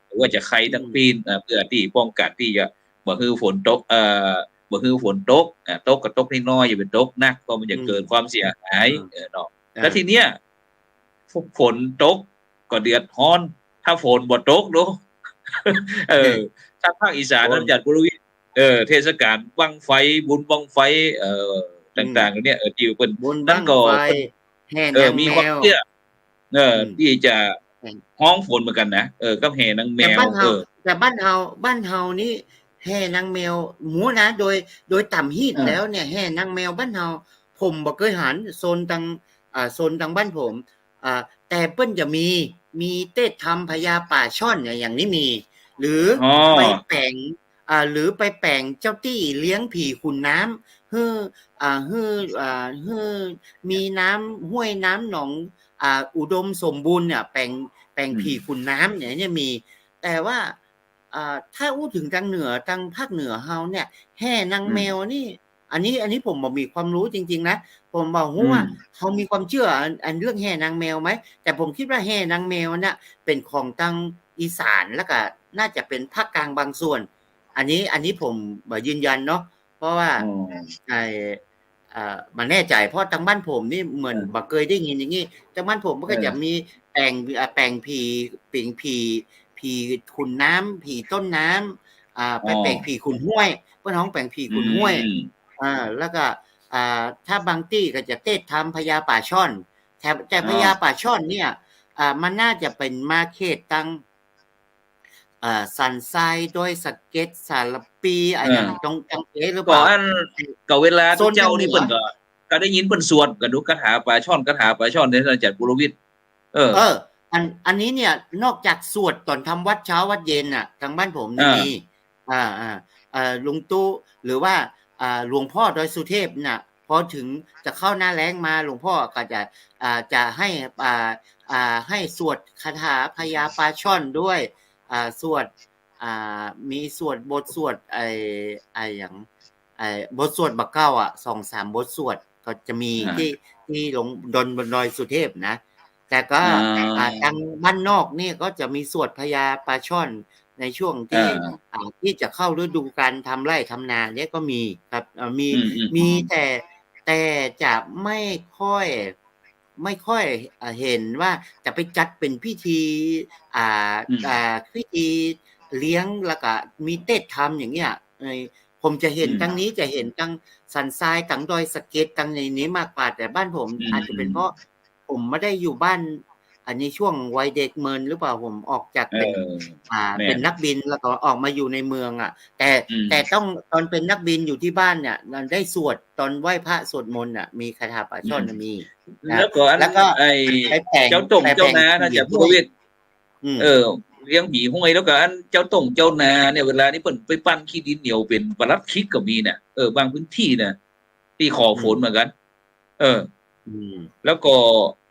หรือว่าจะไคร้ตั้งปีนเพื่อที่ป้องกันที่จะบ่คือฝนตกบ่คือฝนตกตกก็ตกน้อยอย่าเป็นตกนักเพราะมันจะเกิดความเสียหายเนาะแล้วทีเนี้ยฝนตกก็เดือดร้อนถ้าฝนบ่ตกเนาะทางภาคอีสานท่านอาจารย์ปุรวิทย์เทศกาลบั้งไฟบุญบั้งไฟต่างๆเนี่ยที่เพิ่นนั่นก็มีความเชื่อที่จะฮ้องฝนเหมือนกันนะกับแห่นางแมวแต่บ้านเฮานี่แห่นางแมวหมูนะโดยต่ำฮีดแล้วเนี่ยแห่นางแมวบ้านเฮาผมบ่เคยหันโซนทางบ้านผมแต่เปิ้นจะมีเต้ทำพญาป่าช่อนเนี่ยอย่างนี้มีหรือไปแปลงเจ้าตี้เลี้ยงผีขุนน้ำมีน้ำห้วยน้ำหนองอุดมสมบูรณ์เนี่ยแปลงผีขุนน้ำเนี่ยมีแต่ว่าถ้าอู้ถึงทางเหนือทางภาคเหนือเฮาเนี่ยแห่นางแมวนี่อันนี้ผมบ่มีความรู้จริงๆนะผมบอกว่าเขามีความเชื่ออันเรื่องแห่นางแมวไหมแต่ผมคิดว่าแห่นางแมวเนี่ยเป็นของทางอีสานแล้วก็น่าจะเป็นภาคกลางบางส่วนอันนี้ผมบ่ยืนยันเนาะเพราะว่ามันแน่ใจเพราะทางบ้านผมนี่เหมือนบ่เคยได้ยินอย่างงี้ทางบ้านผมมันก็จะมีแปลงผีขุนน้ำผีต้นน้ำไปแปลงผีขุนห้วยเพิ่นฮ้องแปลงผีขุนห้วยแล้วก็ถ้าบางที่ก็จะเต้ทำพญาป่าช่อนแต่พญาป่าช่อนเนี่ยมันน่าจะเป็นมาเขตตังสันทรายโดยสเก็ตสารปีอะไรอย่างตรงจังเอ๋หรือเปล่าก็เวลาเจ้านี่เพิ่นก็ได้ยินเพิ่นสวดก็ดูคาถาป่าช่อนเนี่ยท่านอาจารย์ปุรวิทย์อั อันนี้เนี่ยนอกจากสวดตอนทำวัดเช้าวัดเย็นน่ะทางบ้านผมนี่มีหลวงตู่หรือว่าหลวงพ่อดอยสุเทพน่ะพอถึงจะเข้าหน้าแล้งมาหลวงพ่อก็จะให้สวดคาถาพญาปลาช่อนด้วยสวดมีสวดบทสวดอย่างบทสวดบักเก้า2-3บทสวดก็จะมีที่หลวงบนดอยสุเทพนะแต่ก็ทางบ้านนอกนี่ก็จะมีสวดพญาปลาช่อนในช่วงที่จะเข้าฤดูการทำไร่ทำนาเนี่ยก็มีครับมีแต่จะไม่ค่อยเห็นว่าจะไปจัดเป็นพิธีพิธีเลี้ยงแล้วก็มีเต้นทำอย่างเงี้ยผมจะเห็นตั้งนี้จะเห็นตั้งสันทรายตั้งดอยสะเก็ดตั้งในนี้มากกว่าแต่บ้านผมอาจจะเป็นเพราะผมไม่ได้อยู่บ้านอันนี้ช่วงวัยเด็กเมินหรือเปล่าผมออกจากเป็นนักบินแล้วก็ออกมาอยู่ในเมืองแต่ต้องตอนเป็นนักบินอยู่ที่บ้านเนี่ยได้สวดตอนไหว้พระสวดมนต์มีคาถาปลาช่อนมีแล้วก็เจ้าตงเจ้านานะจากพุทธวิทย์เลี้ยงผีห้วยแล้วก็อันเจ้าตงเจ้านาเนี่ยเวลานี้เปิ่นไปปั้นขี้ดินเหนียวเป็นปลัดคิกก็มีเนี่ยบางพื้นที่เนี่ยที่ขอฝนเหมือนกันแล้วก็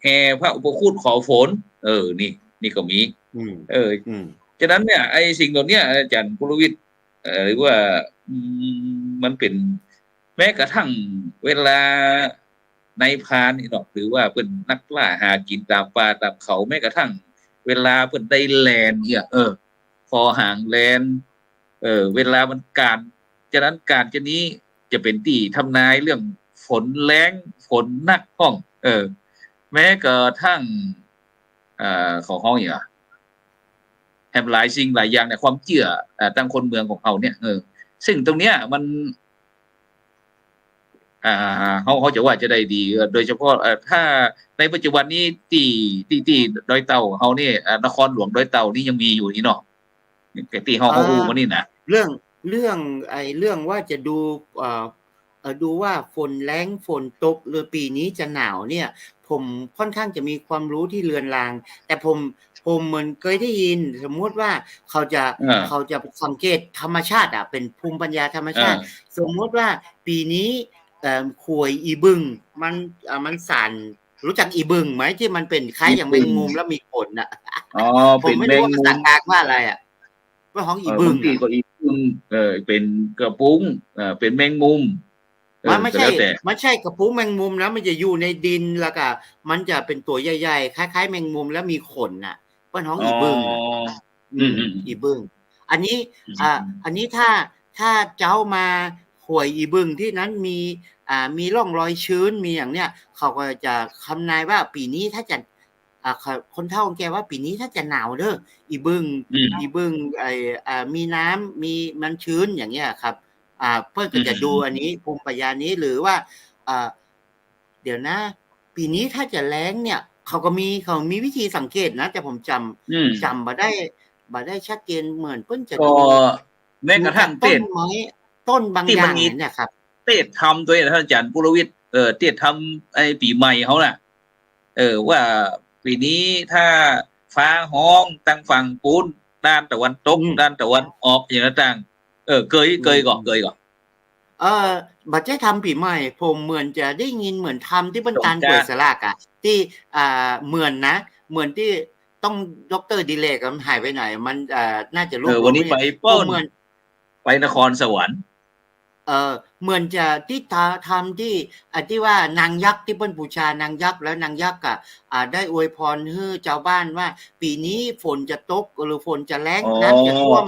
แห่พระอุปคุตขอฝนนี่ก็มีฉะนั้นเนี่ยไอ้สิ่งเหล่านี้อาจารย์ปุรวิทย์หรือว่ามันเป็นแม้กระทั่งเวลาในพรานนี่เนาะหรือว่าเป็นนักล่าหากินตามป่าตามเขาแม้กระทั่งเวลาเป็นได้แลนเนี่ยพอห่างแลนเวลามันการฉะนั้นการจะนี้จะเป็นที่ทำนายเรื่องฝนแล้งฝนนักห้องแม้กระทั่งของห้องอย่างแฮมหลายสิ่งหลายอย่างเนี่ยความเชื่อตั้งคนเมืองของเขาเนี่ยซึ่งตรงเนี้ยมันเขาจะว่าจะได้ดีโดยเฉพาะถ้าในปัจจุบันนี้ที่ดอยเต่าเขานี่นครหลวงดอยเต่านี่ยังมีอยู่นี่เนาะที่เขาอู้มานี่นะเรื่องว่าจะดูว่าฝนแล้งฝนตกหรือปีนี้จะหนาวเนี่ยผมค่อนข้างจะมีความรู้ที่เลือนลางแต่ผมเหมือนเคยได้ยินสมมุติว่าเขาจะสังเกตธรรมชาติเป็นภูมิปัญญาธรรมชาติสมมุติว่าปีนี้ขวยอีบึงมันสั่นรู้จักอีบึงไหมที่มันเป็นคล้ายอย่างแมงมุมแล้วมีขนผมไม่รู้ว่าภาษากลางว่าอะไรว่าของอีบึงเป็นกระปุ้งเป็นแมงมุมมันไม่ใช่กระพุ้งแมงมุมนะมันจะอยู่ในดินแล้วก็มันจะเป็นตัวใหญ่ๆคล้ายๆแมงมุมแล้วมีขนเป็นของอีบึงอีบึงอันนี้ถ้าเจ้ามาหวยอีบึงที่นั้นมีร่องรอยชื้นมีอย่างเนี้ยเขาก็จะคำนายว่าปีนี้ถ้าจะคนเฒ่าแกว่าปีนี้ถ้าจะหนาวเด้ออีบึงมีน้ำมีมันชื้นอย่างเงี้ยครับเพื่อจะดูอันนี้ภูมิปัญญานี้หรือว่าเดี๋ยวนะปีนี้ถ้าจะแล้งเนี่ยเขามีวิธีสังเกตนะแต่ผมจำมาได้ชัดเจนเหมือนเพิ่นจะดูแม้กระทั่งต้นบางอย่างเนี่ยครับเต้ทำด้วยท่านอาจารย์ปุรวิทย์เต้ทำไอ้ปีใหม่เขาน่ะว่าปีนี้ถ้าฟ้าห้องตั้งฝั่งปูนด้านตะวันตกด้านตะวันออกอย่างต่างเกยก่อนบัดจะทำปีใหม่ผมเหมือนจะได้ยินเหมือนทำที่บรรการกวยสลากที่เหมือนที่ต้องดร.ดิเลกมันหายไปไหนมันน่าจะรู้วันนี้ไปป้อนไปนครสวรรค์เหมือนจะที่ทำที่ว่านางยักษ์ที่เปิ้นบูชานางยักษ์แล้วนางยักษ์ได้อวยพรให้เจ้าบ้านว่าปีนี้ฝนจะตกหรือฝนจะแล้งน้ำจะท่วม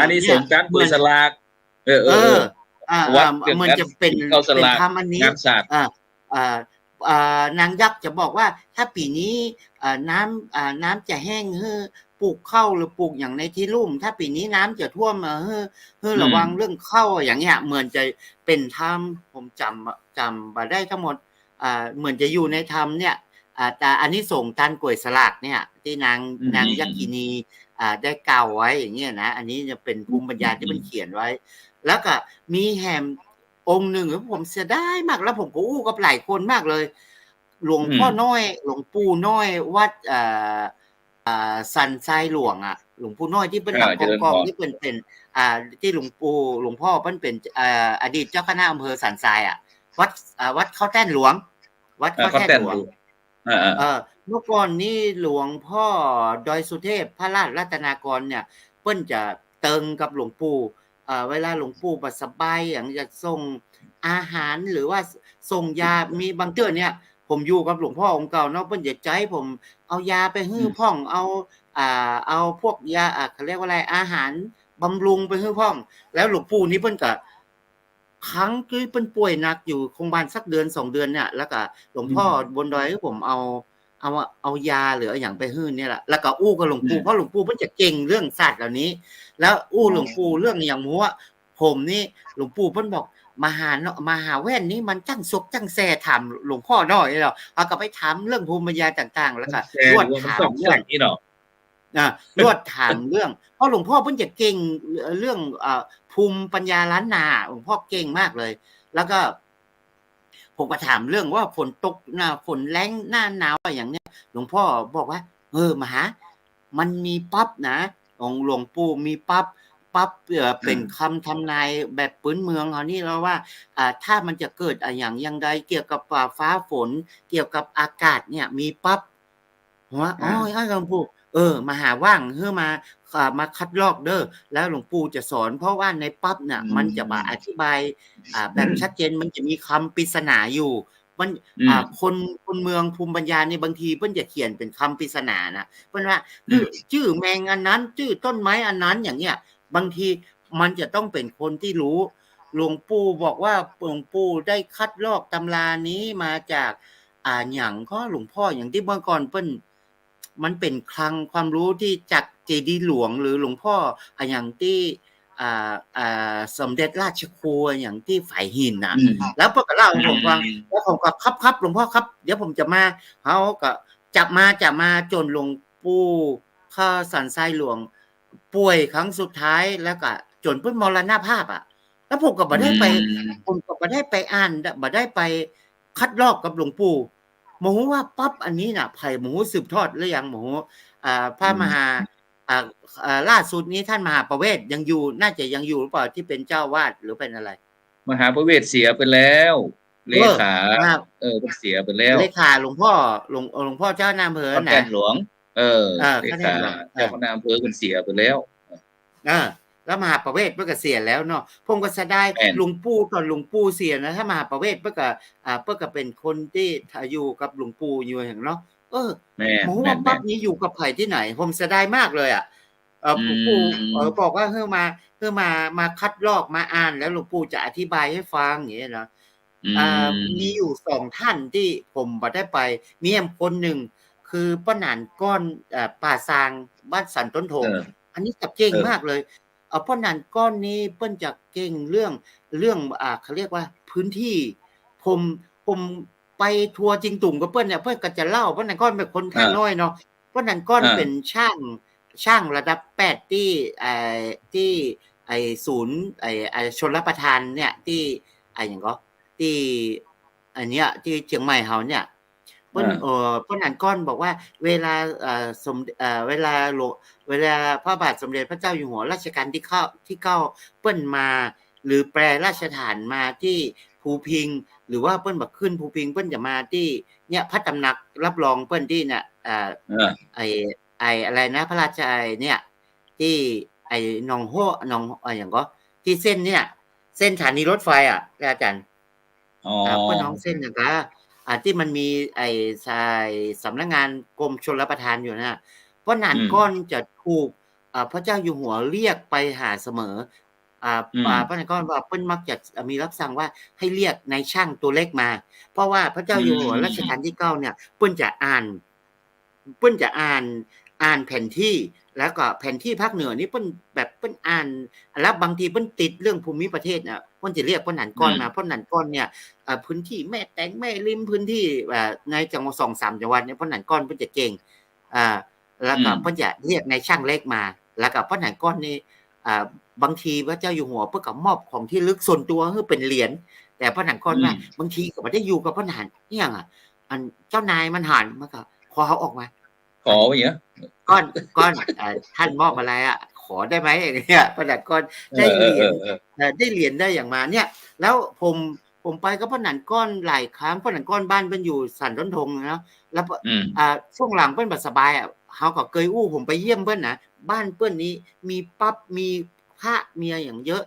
อันนี้สงการกวยสลากมันจะเป็นทำอันนี้นางยักษ์จะบอกว่าถ้าปีนี้น้ำจะแห้งปลูกข้าวหรือปลูกอย่างในที่ลุ่มถ้าปีนี้น้ำจะท่วมระวังเรื่องข้าวอย่างเงี้ยเหมือนจะเป็นธรรมผมจำมาได้ทั้งหมดเหมือนจะอยู่ในธรรมเนี่ยแต่อันนี้ส่งทานกล้วยสลากเนี่ยที่นางยักษินีได้กล่าวไว้อย่างเงี้ยนะอันนี้จะเป็นภูมิปัญญาที่มันเขียนไว้แล้วก็มีแหมองค์หนึ่งผมเสียดายมากแล้วผมก็อู้กับหลายคนมากเลยหลวงพ่อน้อยหลวงปู่น้อยวัด สันทรายหลวงอ่ะหลวงปู่น้อยที่เป็นหลัก เจริญ กอง พร ที่เป็นที่หลวงพ่อเพิ่นเป็นอดีตเจ้าคณะอำเภอสันทรายอ่ะวัดเขาแต้นหลวง วัดเขา เขา แต้น แต่ หลวง ดูอ่า เมื่อก่อนนี้หลวงพ่อดอยสุเทพพระราชรัตนากรเนี่ยเปิ้นจะเติงกับหลวงปู่เวลาหลวงปู่บ่สบายอย่างจะส่งอาหารหรือว่าส่งยามีบางเทื่อเนี่ยผมอยู่กับหลวงพ่อองค์เก่าเนาะเปิ้นจะใจผมเอายาไปฮื้อพ่องเอาพวกยาเขาเรียกว่าอะไรอาหารบำรุงไปฮื้อพ่อง แล้วหลวงปู่นี่เปิ้นก็ครั้งที่เปิ้นป่วยหนักอยู่โรงพยาบาลสักเดือน2เดือนเนี่ยแล้วก็หลวงพ่อบนดอยให้ผมเอายาหรืออย่างไปฮื้อเนี่ยแหละแล้วก็อู้กับหลวงปู่เพราะหลวงปู่เพิ่นจะเก่งเรื่องศาสตร์เหล่านี้ แล้วอู้หลวงปู่เรื่องอย่างว่าผมนี่หลวงปู่เพิ่นบอกมหาแว่นนี้มันจังซกจังแซ่ถามหลวงพ่อน้อยแล้วเอาก็ไปถามเรื่องภูมิปัญญาต่างๆ แล้วก็ แชร์ รวด ดูว่ามัน ถา ส ม อง เรื่ อ อง ย่างนี้เนาะ รวดถามเรื่องเพราะหลวงพ่อเพิ่นจะเก่งเรื่องภูมิปัญญาล้านนาหลวงพ่อเก่งมากเลย แล้วก็ผมก็ถามเรื่องว่าฝนตกหน้าฝนแล้งหน้าหนาวอะไรอย่างเนี้ยหลวงพ่อบอกว่ามหามันมีปั๊บนะองค์หลวงปู่มีปั๊บเป็นคำทำนายแบบปืนเมืองเขานี่แล้วว่าถ้ามันจะเกิดอย่างใดเกี่ยวกับฟ้าฝนเกี่ยวกับอากาศเนี่ยมีปั๊บว่าอ๋อหลวงปู่มาหาว่างเพื่อมาคัดลอกเด้อแล้วหลวงปู่จะสอนเพราะว่าในปั๊บเนี่ยมันจะมาอธิบายแบบชัดเจนมันจะมีคำปริศนาอยู่มันคนเมืองภูมิปัญญาในบางทีเพิ่นจะเขียนเป็นคำปริศนานะเพิ่นว่าชื่อแมงอันนั้นชื่อต้นไม้อันนั้นอย่างเงี้ยบางทีมันจะต้องเป็นคนที่รู้หลวงปู่บอกว่าหลวงปู่ได้คัดลอกตำรานี้มาจากอย่างก็หลวงพ่ออย่างที่เมื่อก่อนเพิ่นมันเป็นคลังความรู้ที่จากเจดีย์หลวงหรือหลวงพ่ออย่างที่สมเด็จราชครูอย่างที่ฝ่ายหินน่ะแล้วพวกก็เล่าให้ผมฟังแล้วผมก็ครับหลวงพ่อครับเดี๋ยวผมจะมาเขาก็จับมาจนหลวงปู่ข้าสันทรายหลวงป่วยครั้งสุดท้ายแล้วก็จนเพิ่นมรณภาพแล้วผมก็บ่ได้ไปอ่านบ่ได้ไปคัดลอกกับหลวงปู่หมูว่าปั๊บอันนี้น่ะไผ่หมูสืบทอดหรือยังหมูพระมหาล่าสุดนี้ท่านมหาประเวศยังอยู่น่าจะยังอยู่หรือเปล่าที่เป็นเจ้าวาดหรือเป็นอะไรมหาประเวศเสียไปแล้วเลขาเสียไปแล้วเลขาหลวงพ่อเจ้านายอำเภอนะแกนหลวงเลขาเจ้าคณะอำเภอเสียไปแล้วแล้วมหาประเวศเพิ่นก็เสียแล้วเนาะผมก็เสียดายหลวงปู่ตอนหลวงปู่เสียนะถ้ามหาประเวศเพิ่นก็เป็นคนที่อยู่กับหลวงปู่อยู่อย่างเนาะหมูว่าปั๊บนี้อยู่กับไผที่ไหนผมเสียดายมากเลยหลวงปู่บอกว่าเพื่อมาคัดลอกมาอ่านแล้วหลวงปู่จะอธิบายให้ฟังอย่างเงี้ยนะมีอยู่2ท่านที่ผมบ่ได้ไปมีคนหนึ่งคือป้าหนานก้อนป่าซางบ้านสันต้นโถงอันนี้จะเก่งมากเลยป้าหนานก้อนนี้เปิ้นจะเก่งเรื่องเขาเรียกว่าพื้นที่ผมไปทัวร์จริงตุ่มกับเปิ้นเนี่ยเปิ้นก็จะเล่าป้าหนานก้อนเป็นคนข้างน้อยเนาะป้าหนานก้อนเป็นช่างระดับ8ที่ศูนย์ชลประทานเนี่ยที่อย่างก็ที่อันเนี้ยที่เชียงใหม่เฮาเนี่ยเปิ้นอันก้อนบอกว่าเวลาเวลาพระบาทสมเด็จพระเจ้าอยู่หัวรัชกาลที่9เปิ้นมาหรือแปรราชฐานมาที่ภูพิงหรือว่าเปิ้นบักขึ้นภูพิงเปิ้นจะมาที่เนี่ยพระตำหนักรับรองเปิ้นที่เนี่ยอะไรนะพระราชเนี่ยที่หนองหัวหนองอย่างก็ที่เส้นเนี่ยเส้นสถานีรถไฟอาจารย์เปิ้นน้องเส้นนะคะที่มันมีสำนักงานกรมชลประทานอยู่นะเพราะนานก้อนจะถูกพระเจ้าอยู่หัวเรียกไปหาเสมอพระนานก้อนว่าเปิ้นมักจะมีรับสั่งว่าให้เรียกนายช่างตัวเล็กมาเพราะว่าพระเจ้าอยู่หัวรัชกาลที่9เนี่ยเปิ้นจะอ่านแผนที่แล้วก็แผนที่ภาคเหนือนี่เปิ้นอ่านแล้วบางทีเปิ้นติดเรื่องภูมิประเทศน่ะเปิ้นจะเรียกพ่อหนันก้อนมาพ่อหนันก้อนเนี่ยพื้นที่แม่แตงแม่ริมพื้นที่ในจังหวัด 2-3 จังหวัดเนี่ยพ่อหนันก้อนเปิ้นจะเก่งแล้วก็เพิ่นจะเรียกนายช่างเล็กมาแล้วก็พ่อหนันก้อนนี่บางทีพระเจ้าอยู่หัวเพิ่นก็มอบของที่ลึกส่วนตัวคือเป็นเหรียญแต่พ่อหนันก้อนว่าบางทีก็บ่ได้อยู่กับพ่อหนันอีหยังอันเจ้านายมันหันมันก็ขอเอาออกมา ขอไปเยอะ ก้อนก้อนท่านมอบอะไรอ่ะขอได้ไหมเนี่ยพระนันก้อนได้เหรียญได้เหรียญได้อย่างมาเนี่ยแล้วผมไปก็พระนันก้อนหลายครั้งพระนันก้อนบ้านเป็นอยู่สันต้นทงนะแล้วช่วงหลังเปิ้นแบบสบายอ่ะเขาก็เคยอู้ผมไปเยี่ยมเปิ้นนะบ้านเปิ้นนี้มีปั๊บมีพระเมียอย่างเยอะ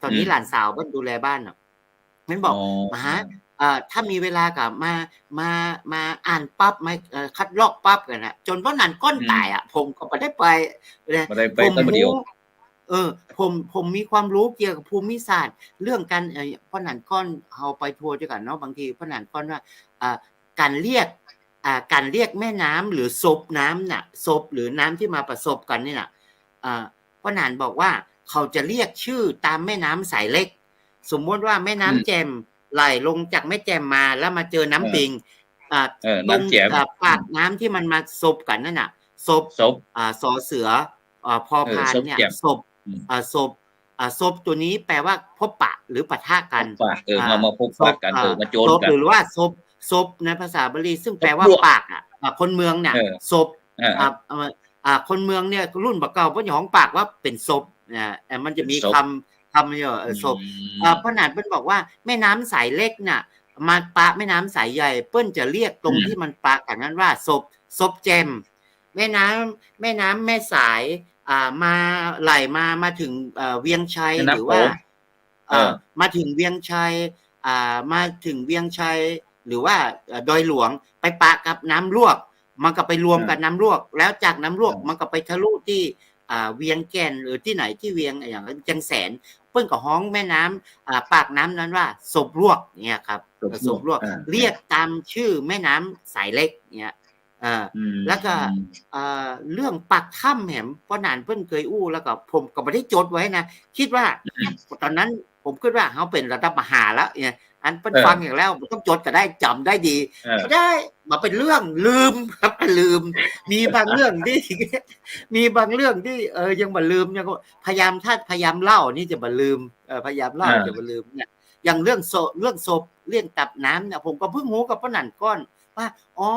ตอนนี้หลานสาวเปิ้นดูแลบ้านอ่ะมันบอกมาหาถ้ามีเวลากับมาอ่านปั๊บมาคัดลอกปั๊บกันนะจนว่านันก้อนตายอ่ะผมก็ไม่ได้ไปเลยผมรู้ผมมีความรู้เกี่ยวกับภูมิศาสตร์เรื่องการพ่อนันก้อนเอาไปทัวร์ด้วยกันเนาะบางทีพ่อนันก้อนว่าการเรียกแม่น้ำหรือซบน้ำน่ะซบหรือน้ำที่มาประสบกันนี่น่ะพ่อนันบอกว่าเขาจะเรียกชื่อตามแม่น้ำสายเล็กสมมติว่าแม่น้ำแจมไหลลงจากแม่แจ่มมาแล้วมาเจอน้ำปิงตรงปากน้ำที่มันมาซบกันนั่นน่ะซบสอเสือพอพานเนี่ยซบตัวนี้แปลว่าพบปะหรือปะทะกันมาพบปะกันมาโจรกันหรือว่าซบในภาษาบาลีซึ่งแปลว่าปากคนเมืองเนี่ยซบคนเมืองเนี่ยรุ่นบักเก่าเพิ่นของปากว่าเป็นซบมันจะมีคำเนี่ยศพพระนานเปิ้นบอกว่าแม่น้ำสายเล็กน่ะมาปะแม่น้ำสายใหญ่เปิ้นจะเรียกตรงที่มันปะกันนั้นว่าศพแจมแม่น้ำแม่สายมาไหลมาถึงเวียงชัยหรือว่ามาถึงเวียงชัยมาถึงเวียงชัยหรือว่าดอยหลวงไปปะกับน้ำลวกมันก็ไปรวมกับน้ำลวกแล้วจากน้ำลวกมันก็ไปทะลุที่เวียงแก่นหรือที่ไหนที่เวียงอย่างจังแสนเปิ้นก็ฮ้องแม่น้ำปากน้ำนั้นว่าศพลวกเนี่ยครับศพลวกเรียกตามชื่อแม่น้ำสายเล็กเนี่ยแล้วก็เรื่องปากถ้ำแหมพ่อนานเปิ้นเคยอู้แล้วก็ผมก็ไม่ได้จดไว้นะคิดว่าตอนนั้นผมคิดว่าเขาเป็นระดับมหาแล้วเนี่ยอันเปิ้นฟังอย่างแล้วต้องจดก็ได้จำได้ดีไม่ได้มาเป็นเรื่องลืมครับลืมมีบางเรื่องที่ยังบ่ลืมยังพยายามเล่านี่จะบ่ลืมพยายามเล่าจะบ่ลืมเนี่ยอย่างเรื่องศพเรื่องตับน้ำเนี่ยผมก็เพิ่งรู้กับพ่อนันก้อนว่าอ๋อ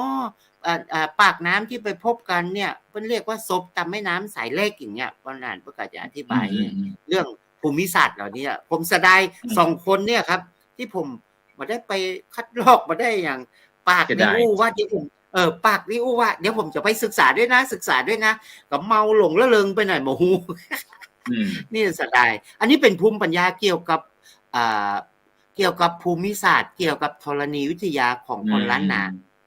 ปากน้ำที่ไปพบกันเนี่ยเพิ่นเรียกว่าศพตามแม่น้ำสายเล็กอย่างเงี้ยพ่อนันเพิ่นก็จะอธิบายเรื่องภูมิศาสตร์เหล่านี้ผมเสียดาย2คนเนี่ยครับที่ผมบ่ได้ไปคัดลอกบ่ได้อย่างปากนี่อู้ว่าที่ผมปากนี่อู้ว่าเดี๋ยวผมจะไปศึกษาด้วยนะก็เมาหลงละเริงไปหน่อยบ่ฮู้นี่เสียดายอันนี้เป็นภูมิปัญญาเกี่ยวกับภูมิศาสตร์เกี่ยวกับธรณีวิทยาของคนล้านนา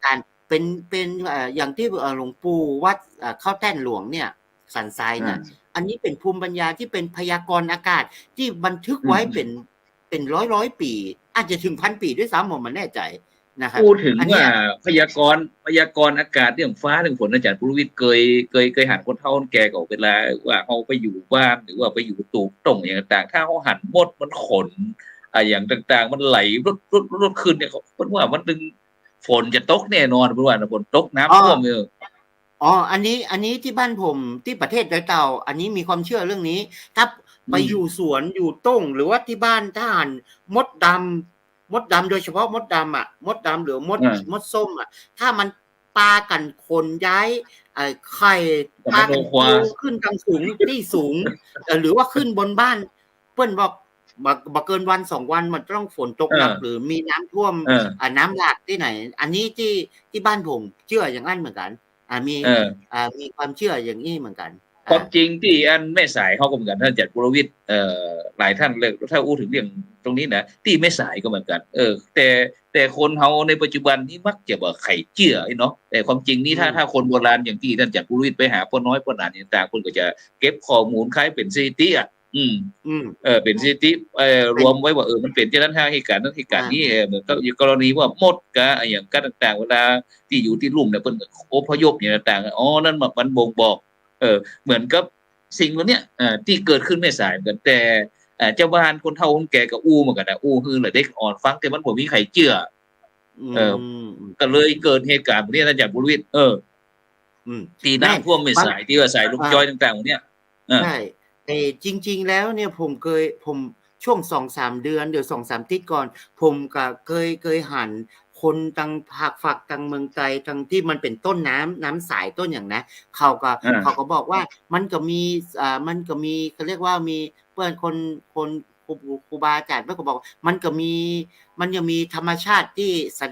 การเป็นอย่างที่หลวงปู่วัดเข้าแท่นหลวงเนี่ยสันทรายเนี่ยอันนี้เป็นภูมิปัญญาที่เป็นพยากรณ์อากาศที่บันทึกไว้เป็นร้อยปีอาจจะถึง1,000 ปีด้วยซ้ำผมไม่แน่ใจนะครับพูดถึงว่าพยากรณ์อากาศเรื่องฟ้าเรื่องฝนอาจารย์ปุรวิทย์เคยหันคนเฒ่าคนแก่ก็เวลาว่าเขาไปอยู่บ้านหรือว่าไปอยู่ตูกตรงอย่างต่างถ้าเขาหันมดมันขนอย่างต่างๆมันไหลรถขึ้นเนี่ยเขาว่ามันดึงฝนจะตกแน่นอนเพราะว่าฝนตกน้ำท่วมอันนี้ที่บ้านผมที่ประเทศดอยเต่าอันนี้มีความเชื่อเรื่องนี้ถ้าไปอยู่สวนอยู่ต้งหรือว่าที่บ้านถ้าหันมดดำโดยเฉพาะมดดำมดดำหรือมดส้มถ้ามันปากันคนย้ายไข่ปากันขึ้นกลางสูงที่สูงหรือว่าขึ้นบนบ้านเปิ้นบอกบ่เกินวัน2วันมันต้องฝนตกหนักหรือมีน้ำท่วมน้ำหลากที่ไหนอันนี้ที่บ้านผมเชื่ออย่างนั้นเหมือนกันมีความเชื่ออย่างนี้เหมือนกันความจริงที่อันแม่สายเขาก็เหมือนกันท่านอาจารย์ปุรวิทย์หลายท่านเลยถ้าอู้ถึงเรื่องตรงนี้นะที่แม่สายก็เหมือนกันแต่คนเฮาในปัจจุบันนี้มักจะบ่ไข่เจื่อเนาะแต่ความจริงนี่ถ้าคนโบราณอย่างที่ท่านอาจารย์ปุรวิทย์ไปหาพ่อน้อยพ่อหลานต่างๆคนก็จะเก็บข้อมูลคล้ายเป็นสถิติเป็นสถิติรวมไว้ว่ามันเป็นที่นั้นเหตุการณ์นั้นเหตุการณ์นี้เหมือนกับกรณีว่ามดกะอย่างกันต่างๆเวลาที่อยู่ที่ลุ่มเนี่ยเพิ่นอพยพเนี่ยต่างๆนั่นมันบ่งบอกเหมือนกับสิ่งเหล่านี้ที่เกิดขึ้นไม่สายเหมือนกันแต่เจ้าบ้านคนเฒ่าคนแก่ก็อู้เหมือนกันอู้คือเด็กอ่อนฟังแต่มันบ่มีใครเชื่อก็เลยเกิดเหตุการณ์แบบนี้ท่านอาจารย์บุรวิทย์ที่น้ำท่วมไม่สายที่ว่าสายลูกจ้อยต่างๆพวกเนี้ยใช่แต่จริงๆแล้วเนี่ยผมช่วง 2-3 เดือนเดี๋ยว 2-3 อาทิตย์ก่อนผมก็เคยหัน คนทางภาคฝักทางเมืองไทยทางที่มันเป็นต้นน้ำสายต้นอย่างนะเขาก็ เขาก็บอกว่ามันก็มีมันก็มีเขาเรียกว่ามีเพื่อนคนครูบาอาจารย์เพื่อนก็บอกว่ามันก็มีมันยังมีธรรมชาติที่แส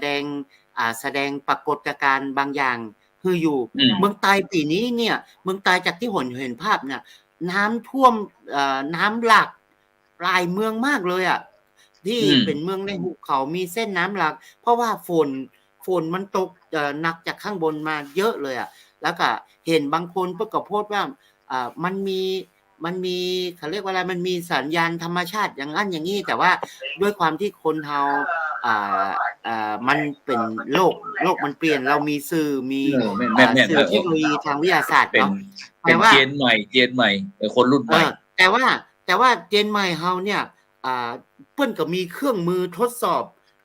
ดงปรากฏการณ์บางอย่างคืออยู่ เมืองใต้ปีนี้เนี่ยเมืองใต้จากที่เห็นภาพเนี่ยน้ำท่วมน้ำหลากหลายเมืองมากเลยอ่ะที่เป็นเมืองในหุบเขามีเส้นน้ำหลากเพราะว่าฝนมันตกหนักจากข้างบนมาเยอะเลยอ่ะแล้วก็เห็นบางคนเพิ่นก็โพสต์ว่ามันมีเขาเรียกว่าอะไรมันมีสัญญาณธรรมชาติอย่างนั้นอย่างนี้แต่ว่าด้วยความที่คนเฮามันเป็นโลกมันเปลี่ยนเรามีสื่อมีสื่อเทคโนโลยีทางวิทยาศาสตร์ เป็น เนาะ เป็ แต่ น ว่า เจนใหม่คนรุ่นใหม่ แต่ว่าเจนใหม่เฮาเนี่ยเพิ่นก็มีเครื่องมือทดสอบ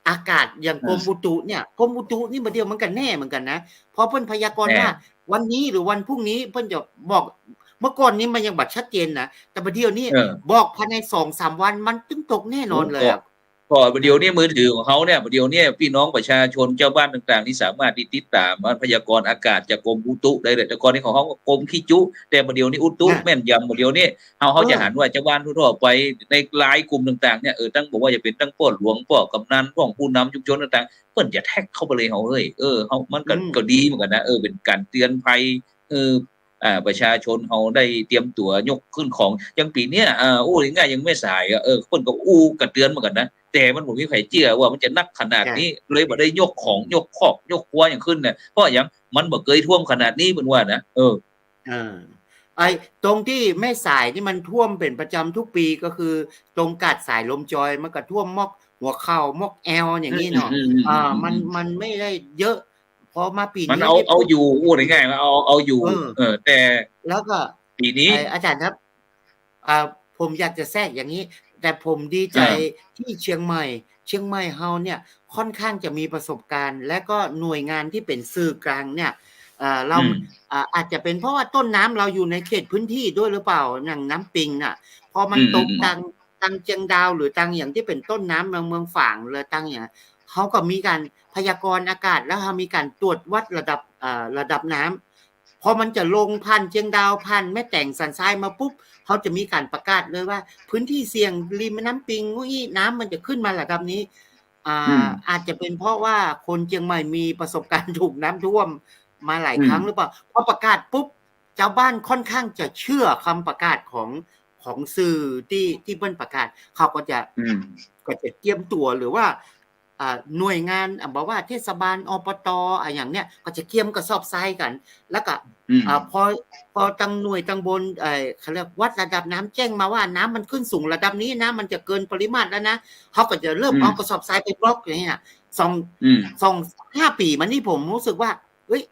อากาศอย่างกรมอุตุเนี่ยกรมอุตุนี่บ่เดียวมันก็แน่เหมือนกันนะเพราะเพิ่นพยากรณ์ว่าวันนี้หรือวันพรุ่งนี้เพิ่นจะบอกเมื่อก่อนนี้มันยังบ่ชัดเจนนะแต่บัดเดี๋ยวนี้บอกภายใน 2-3 วันมันถึงตกแน่นอนเลยอะ ก็เดี๋ยวนี้มือถือของเขาเนี่ยเดี๋ยวนี้พี่น้องประชาชนเจ้าบ้านต่างๆที่สามารถติดตามพยากรณ์อากาศจากกรมอุตุได้เลยแต่ก่อนนี้ของเขากรมขี้จุแต่เดี๋ยวนี้อุตุแม่นยำเดี๋ยวนี้เขาจะหันว่าเจ้าบ้านทั่วไปในไลน์กลุ่มต่างๆเนี่ยตั้งบอกว่าจะเป็นตั้งป้อหลวงป้อกำนันป้องผู้นำชุมชนต่างๆเพิ่นจะแท็กเข้าไปเลยเขาเฮ้ยเขามันก็ดีเหมือนกันนะเป็นการเตือนภัยประชาชนเขาได้เตรียมตัวยกขึ้นของยังปีเนี้ยง่ายยังไม่สายคนก็กระเตือนเหมือนกันนะแต่มันบ่มีใครเชื่อว่ามันจะนักขนาดนี้เลยบ่ได้ยกของยกคอกยกครัวอย่างขึ้นเนี่ยเพราะอย่างมันบ่เคยท่วมขนาดนี้เพิ่นว่านะไอ้ตรงที่แม่สายที่มันท่วมเป็นประจำทุกปีก็คือตรงกาดสายลมจอยมันก็ท่วมมอกหัวเข่ามอกแอลอย่างนี้เนาะมันไม่ได้เยอะพอมาปีนี้มันเอาอยู่ง่ายๆเอาอยู่แต่แล้วก็ปีนี้อาจารย์ครับผมอยากจะแทรกอย่างนี้แต่ผมดีใจที่เชียงใหม่เฮาเนี่ยค่อนข้างจะมีประสบการณ์และก็หน่วยงานที่เป็นสื่อกลางเนี่ยเราอาจจะเป็นเพราะว่าต้นน้ำเราอยู่ในเขตพื้นที่ด้วยหรือเปล่าอย่างน้ำปิงน่ะพอมันตกตังเจียงดาวหรือตังอย่างที่เป็นต้นน้ำเมืองฝางเลยตังอย่างเขาก็มีการพยากรณ์อากาศแล้วมีการตรวจวัดระดับน้ำพอมันจะลงพันเจียงดาวพันแม่แต่งสันทรายมาปุ๊บเขาจะมีการประกาศเลยว่าพื้นที่เสี่ยงริมแม่น้ำปิงน้ำมันจะขึ้นมาระดับนี้อาจจะเป็นเพราะว่าคนเชียงใหม่มีประสบการณ์ถูกน้ำท่วมมาหลายครั้งหรือเปล่าพอประกาศปุ๊บชาวบ้านค่อนข้างจะเชื่อคำประกาศของสื่อที่เพิ่นประกาศเขาก็จะเตรียมตัวหรือว่าหน่วยงานบอกว่าเทศบาลอบตอย่างเนี้ยก็จะเตรียมกระสอบทรายกันแล้วก็พอตั้งหน่วยตั้งบนเขาเรียกวัดระดับน้ำแจ้งมาว่าน้ำมันขึ้นสูงระดับนี้นะมันจะเกินปริมาตรแล้วนะเขาก็จะเริ่มเอากระสอบทรายไปบล็อกอย่างเงี้ย5 ปีมานี่ผมรู้สึกว่าเฮ้ย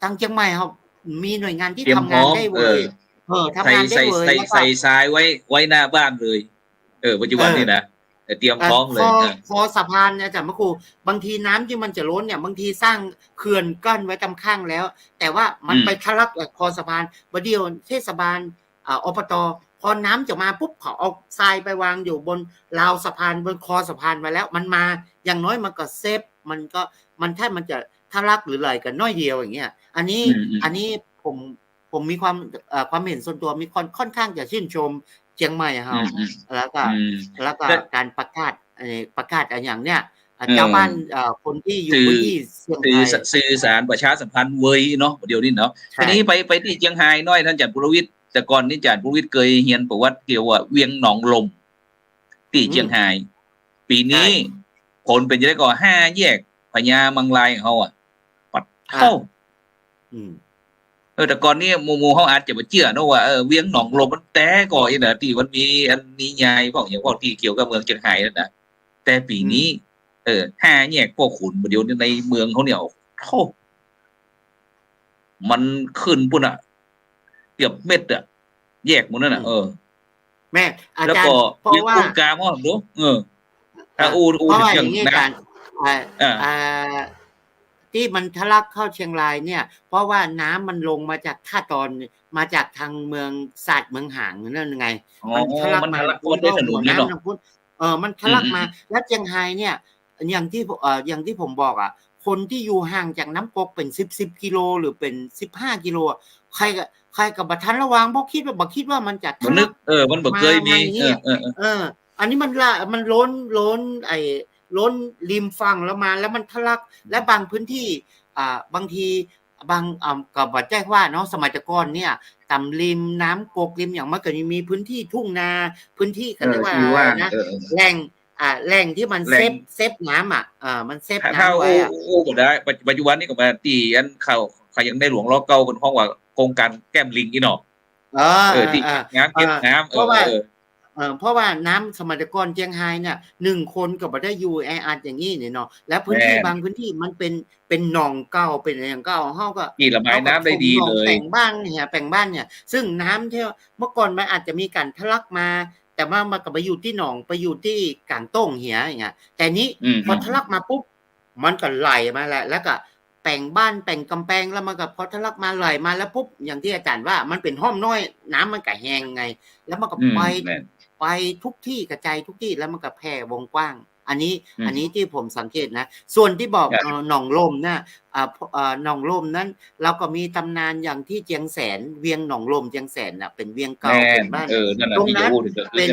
ทางเชียงใหม่เขามีหน่วยงานที่ทำงานได้เว้ยทำงานได้เว้ยใส่ทรายไว้หน้าบ้านเลยปัจจุบันนี่นะเตรียมพร้อมเลยคอสะพานเนี่ยอาจารย์มะครูบางทีน้ำที่มันจะล้นเนี่ยบางทีสร้างเขื่อนกั้นไว้ตามข้างแล้วแต่ว่ามันไปทะลักคอสะพานประเดี๋ยวเทศบาลอบตพอน้ำจะมาปุ๊บเขาเอาทรายไปวางอยู่บนราวสะพานบนคอสะพานมาแล้วมันมาอย่างน้อยมันก็เซฟมันถ้ามันจะทะลักหรือไหลกันน้อยเดียวอย่างเงี้ยอันนี้ผมมีความเห็นส่วนตัวมีค่อนข้างจะชื่นชมเชียงใหม่เฮาแล้วก็การประกาศอย่างเนี้ยเจ้าบ้านคนที่อยู่ที่เชียงรายสื่อสารประชาสัมพันธ์เว้ยเนาะเดี๋ยวนี้เนาะทีนี้ไปที่เชียงรายน้อยท่านอาจารย์ปุรวิทย์แต่ก่อนนี้อาจารย์ปุรวิทย์เคยเรียนประวัติเกี่ยวกับเวียงหนองลมที่เชียงรายปีนี้ผลเป็นจะได้ก่อ5 แยกพญามังลายของเขาปัดเท่าแต่ก่อนนี้หมู่เขาอาจจะมาเชื่อนะว่าเวียงหนองลมมันแต่ก่อนนะที่มันมีอันนี้ใหญ่พวกอย่างพวกที่เกี่ยวกับเมืองเชียงรายนั่นนะแต่ปีนี้5 แยกพวกขุนเดี๋ยวในเมืองเขาเนี่ยโธ่มันขึ้นปุ่นเกือบเม็ดแยกหมดนั่นแม่อาจารย์แล้วก็เพราะว่ากาหม้อดูถ้าอูอย่างนี้กันที่มันทะลักเข้าเชียงรายเนี่ยเพราะว่าน้ำมันลงมาจากท่าตอนมาจากทางเมืองศาสตร์เมืองหางนั่นไงมันทะลักมาด้วยถนนนี่เนาะมันทะลักมาแล้วเชียงรายเนี่ย อย่างที่ผมบอกอ่ะคนที่อยู่ห่างจากน้ำกกเป็น10กิโลหรือเป็น15กิโลอะใครกับบัทันระวังเพราะคิดว่ามันจะ บ่นึกมันบ่เคยมี อย่างนี้อันนี้มันล้นล้นริมฝั่งแล้วมาแล้วมันทะลักและบางพื้นที่บางทีกับว่าแจ้งว่าเนาะสมัยแต่ก่อนเนี่ยตำริมน้ำกกริมอย่างมันก็มีพื้นที่ทุ่งนาพื้นที่เขาเรียกว่าอะไรนะแหล่งที่มันเซฟน้ำมันเซฟน้ำไว้ก็ได้ปัจจุบันนี้ก็มาตีอันเขายังได้หลวงล้อเก่าเป็นห้องว่าโครงการแก้มลิงนี่เนาะที่น้ำเก็บน้ำเพราะว่าน้ำสมัยก่อนเจียงไฮ้เนี่ย1คนก็บ่ได้อยู่แออัดอย่างนี้เนี่ยเนาะแล้วพื้นที่บางพื้นที่มันเป็นหนองเก่าเป็นอะไรอย่างเก่าเฮาก็ระบายน้ำได้ดีเลยแปลงบ้านเนี่ยซึ่งน้ำที่เมื่อก่อนมันอาจจะมีการทะลักมาแต่ว่ามันก็ไปอยู่ที่หนองไปอยู่ที่กลางโต้งเหียอย่างเงี้ยแต่นี้พอทะลักมาปุ๊บมันก็ไหลมาแล้วก็แปลงบ้านแปลงกำแพงแล้วมันก็พอทะลักมาไหลมาแล้วปุ๊บอย่างที่อาจารย์ว่ามันเป็นห้อมน้อยน้ำมันก็แห้งไงแล้วมันก็ไปทุกที่กระจายทุกที่แล้วมันก็แผ่วงกว้างอันนี้ที่ผมสังเกตนะส่วนที่บอกหนองลมนะหนองลมนั้นเราก็มีตำนานอย่างที่เจียงแสนเวียงหนองลมเจียงแสนน่ะเป็นเวียงเก่าเป็นบ้านตรงนั้นเป็น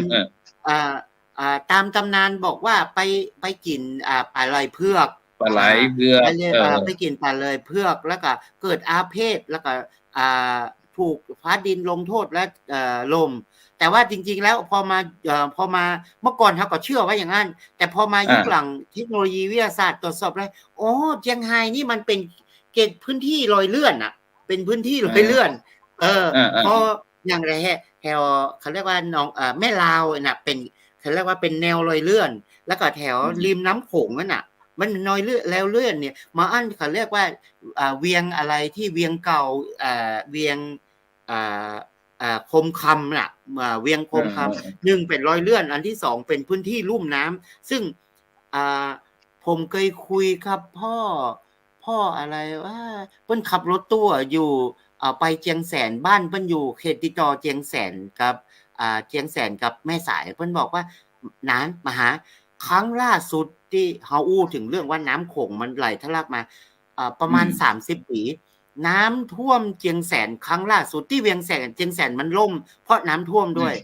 ตามตำนานบอกว่าไปกินปลาไหลเผือกไปกินปลาเลยเผือกแล้วก็เกิดอาเพศแล้วก็ถูกฟ้าดินลงโทษและลมแต่ว่าจริงๆแล้วพอมาเมื่อก่อนเขาก็เชื่อว่าอย่างนั้นแต่พอมายุคหลังเทคโนโลยีวิทยาศาสตร์ตรวจสอบแล้วโอ้เจียงไฮ้นี่มันเป็นเขตพื้นที่ลอยเลื่อนอ่ะเป็นพื้นที่ลอยเลื่อนพออย่างไรแถวเขาเรียกว่าหนองแม่ลาวน่ะเป็นเขาเรียกว่าเป็นแนวลอยเลื่อนแล้วก็แถวริมน้ำโขงนั่นน่ะมันน้อยเลื่อนแล้วเลื่อนเนี่ยมาอันเขาเรียกว่าเวียงอะไรที่เวียงเก่าเวียงคมคำน่ะเวียงคมคำ1เป็นรอยเลื่อนอันที่2เป็นพื้นที่ลุ่มน้ำซึ่งผมเคยคุยครับพ่ออะไรว่าเพิ่นขับรถตู้อยู่ไปเจียงแสนบ้านเพิ่นอยู่เขตติดต่อเจียงแสนกับเจียงแสนกับแม่สายเพิ่นบอกว่าน้ำมหาครั้งล่าสุดที่เฮาอู้ถึงเรื่องว่าน้ำโขงมันไหลทะลักมาประมาณ30ปีน้ำท่วมเจียงแสนครั้งล่าสุดที่เวียงแสนเจียงแสนมันล่มเพราะน้ำท่วมด้วย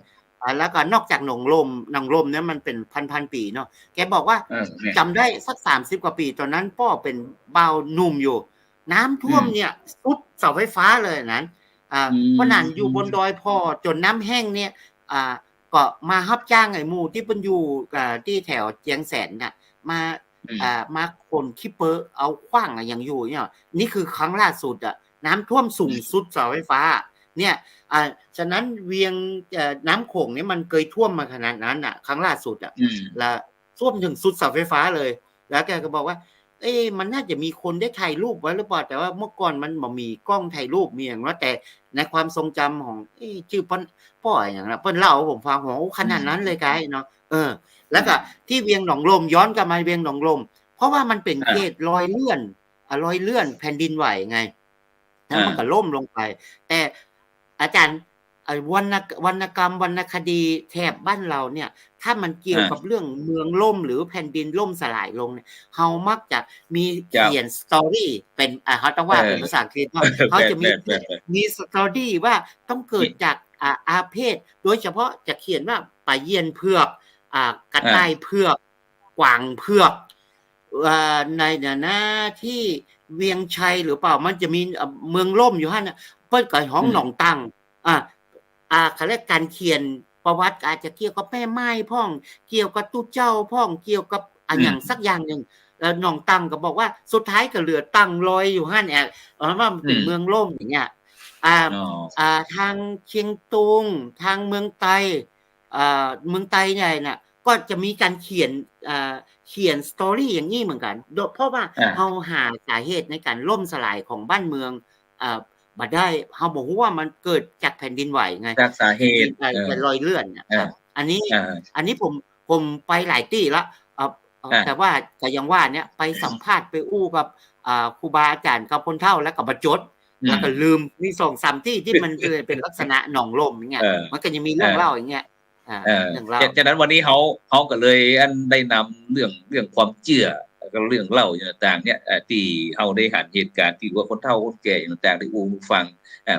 แล้วก็นอกจากหนองลมเนี่ยมันเป็นพันปีเนาะแกบอกว่าจำได้สัก30กว่าปีตอนนั้นพ่อเป็นบ่าวหนุ่มอยู่น้ำท่วมเนี่ยสุดเสาไฟฟ้าเลยนั้นเพราะนั้นอยู่บนดอยพ่อจนน้ำแห้งเนี่ยก็มารับจ้างไอ้หมู่ที่เพิ่นอยู่ที่แถวเจียงแสนน่ะมาคนขี้เปอะเอาขว้างอย่างอยู่เนี่ยนี่คือครั้งล่าสุดน้ำท่วมสูงสุดเสาไฟฟ้าเนี่ยฉะนั้นเวียงน้ำโขงเนี่ยมันเคยท่วมมาขนาดนั้นครั้งล่าสุดแล้วท่วมถึงสุดเสาไฟฟ้าเลยแล้วแกก็บอกว่ามันน่าจะมีคนได้ถ่ายรูปไว้หรือเปล่าแต่ว่าเมื่อก่อนมันบ่มีกล้องถ่ายรูปมีอย่างนั้นแต่ในความทรงจำของชื่อพ่ออย่างนั้นเพิ่นเล่าให้ผมฟังโอ้ขนาดนั้นเลยไกด์เนาะแล้วก็ที่เวียงหนองลมย้อนกลับมาเวียงหนองลมเพราะว่ามันเป็นเขตลอยเลื่อนแผ่นดินไหวไงแล้วมันก็ล่มลงไปแต่อาจารย์วรรณกรรมวรรณคดีแถบบ้านเราเนี่ยถ้ามันเกี่ยวกับเรื่องเมืองล่มหรือแผ่นดินล่มสลายลงเนี่ยเฮามักจะมีเขียนสตอรี่เป็นเขาต้องว่าเป็นภาษาอังกฤษว่าเขาจะมีสตอรี่ว่าต้องเกิดจากอาเพศโดยเฉพาะจะเขียนว่าป่าเยียนเผือกกระต่ายเผือกกวางเผือกในหน้าที่เวียงชัยหรือเปล่ามันจะมีเมืองล่มอยู่หั่นน่ะเพิ่นก็ห้องหนองตังเขาเรียกการเขียนประวัติอาจจะเกี่ยวกับแม่ไม้พ่องเกี่ยวกับตู้เจ้าพ่องเกี่ยวกับอย่างสักอย่างนึงแล้วหนองตังก็บอกว่าสุดท้ายก็เหลือตังลอยอยู่หั่นว่ามันเป็นเมืองล่มอย่างเงี้ยทางเชียงตุงทางเมืองไตใหญ่น่ะก็จะมีการเขียนสตอรี่อย่างนี้เหมือนกันเพราะว่าเฮาหาสาเหตุในการล่มสลายของบ้านเมืองบ่ได้เฮาบ่ฮู้ว่ามันเกิดจากแผ่นดินไหวไงจากสาเหตุเป็นรอยเลื่อนครับอันนี้ผมไปหลายที่แล้วแต่ว่าก็ยังว่าเนี่ยไปสัมภาษณ์ไปอู้กับครูบาอาจารย์กับคนเฒ่าแล้วก็บ่จดแล้วก็ลืมมี 2-3 ที่ที่มันเป็นลักษณะหนองลมอย่างเงี้ยมันก็จะมีเรื่องเล่าอย่างเงี้ย เรื่องเล่า ฉะนั้นวันนี้เขาก็เลยอันได้นำเรื่องความเชื่อแล้วก็เรื่องเล่าอย่างต่างเนี่ยที่เขาได้หันเหตุการณ์ที่ว่าคนเฒ่าคนแก่อย่างต่างได้อู้ฟัง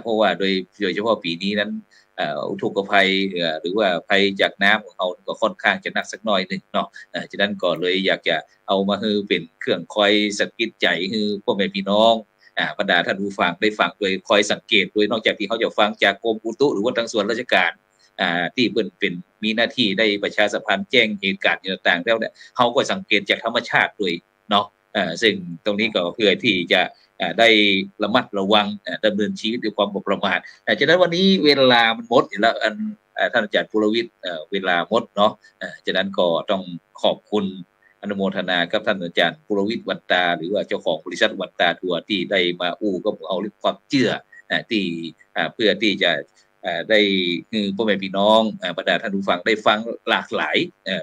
เพราะว่าโดยเฉพาะปีนี้นั้นอุทกภัยหรือว่าภัยจากน้ำของเขาก็ค่อนข้างจะหนักสักหน่อยหนึ่งเนาะฉะนั้นก็เลยอยากจะเอามาให้เป็นเครื่องคอยสะกิดใจให้พ่อแม่พี่น้องบรรดาท่านผู้ฟังได้ฟังโดยคอยสังเกตโดยนอกจากที่เขาจะฟังจากกรมอุตุหรือว่าทางส่วนราชการที่เป็นมีหน้าที่ได้ประชาสัมพันธ์แจ้งเหตุการณ์ต่างๆแล้วเนี่ยเขาก็สังเกตจากธรรมชาติด้วยเนาะซึ่งตรงนี้ก็เพื่อที่จะได้ระมัดระวังดำเนินชีวิตด้วยความประมาทฉะนั้นวันนี้เวลามันหมดอยู่แล้วท่านอาจารย์ปุรวิทย์เวลาหมดเนาะฉะนั้นก็ต้องขอบคุณอนุโมทนากับท่านอาจารย์ปุรวิทย์วันตาหรือว่าเจ้าของบริษัทวันตาทัวร์ที่ได้มาก็เอาเรื่องความเชื่อที่เพื่อที่จะได้คือพ่อแม่พี่น้องบรรดาท่านผู้ฟังได้ฟังหลากหลาย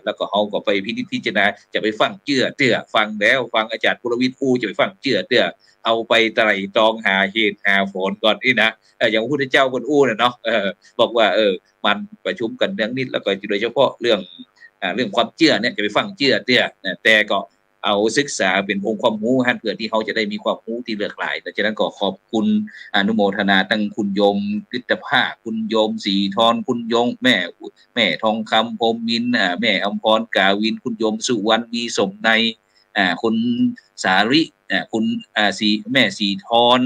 แล้วก็เขาก็ไปพิจารณาจะไปฟังเตื้อฟังแล้วฟังอาจารย์ปุรวิทย์จะไปฟังเตื้อเอาไปไตร่ตรองหาเหตุหาผลก่อนนี่นะอย่างพระพุทธเจ้าคนเนาะบอกว่ามันประชุมกันเรื่องนี้แล้วก็โดยเฉพาะเรื่องความเชื่อเนี่ยจะไปฟังเตื้อแต่ก็เอาศึกษาเป็นองค์ความรู้เพื่อที่เขาจะได้มีความรู้ที่หลากหลายดังนั้นก็ขอบคุณอนุโมทนาตั้งคุณโยมกฤตภาคุณโยมศรีธรคุณโยมแม่ทองคำพรหมมินแม่อมพรกาวินคุณโยมสุวรรณมีสมในคุณสาริคุณแม่ศรีธร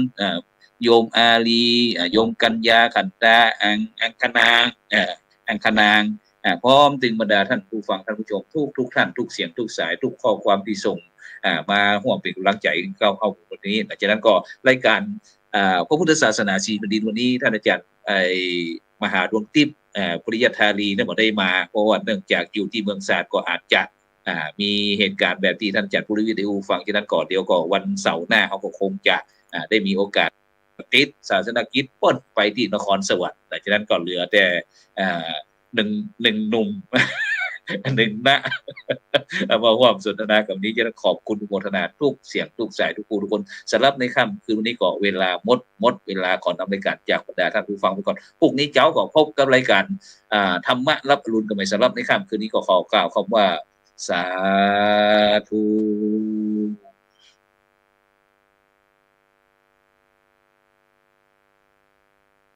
โยมอาลีโยมกัญญาขันตาอังคณางพร้อมถึงบรรดาท่านผู้ฟังท่านผู้ชมทุกท่านทุกเสียงทุกสายทุกข้อความที่ส่งมาห่วงเป็นกำลังใจเข้าวันนี้จากนั้นก็รายการพระพุทธศาสนาสีแผ่นดินวันนี้ท่านอาจารย์มหาดวงทิพย์ปริยธารีเนี่ยบ่ได้มาเพราะว่าเนื่องจากอยู่ที่เมืองศาสตร์ก็อาจจะมีเหตุการณ์แบบที่ท่านอาจารย์ปุริวิทย์ฟังจากนั้นก่อนเดียวก็วันเสาร์หน้าเขาก็คงจะได้มีโอกาสติดศาสนกิจป้นไปที่นครสวรรค์จากนั้นก็เหลือแต่หนึ่งหนุ่ม หนึ่งนะมาร่วมสนทนากับนี้จะขอบคุณทุกโมทนาทุกเสียงทุกสายทุกคนสำหรับในค่ำคืนวันนี้ก็เวลาหมดเวลาขอนำรายการจากบรรดาท่านผู้ฟังไปก่อนพรุ่งนี้เจ้าก็พบกับรายการธรรมะรับอรุณกันใหม่สำหรับในค่ำคืนนี้ก็ขอกล่าวคำว่าสาธุ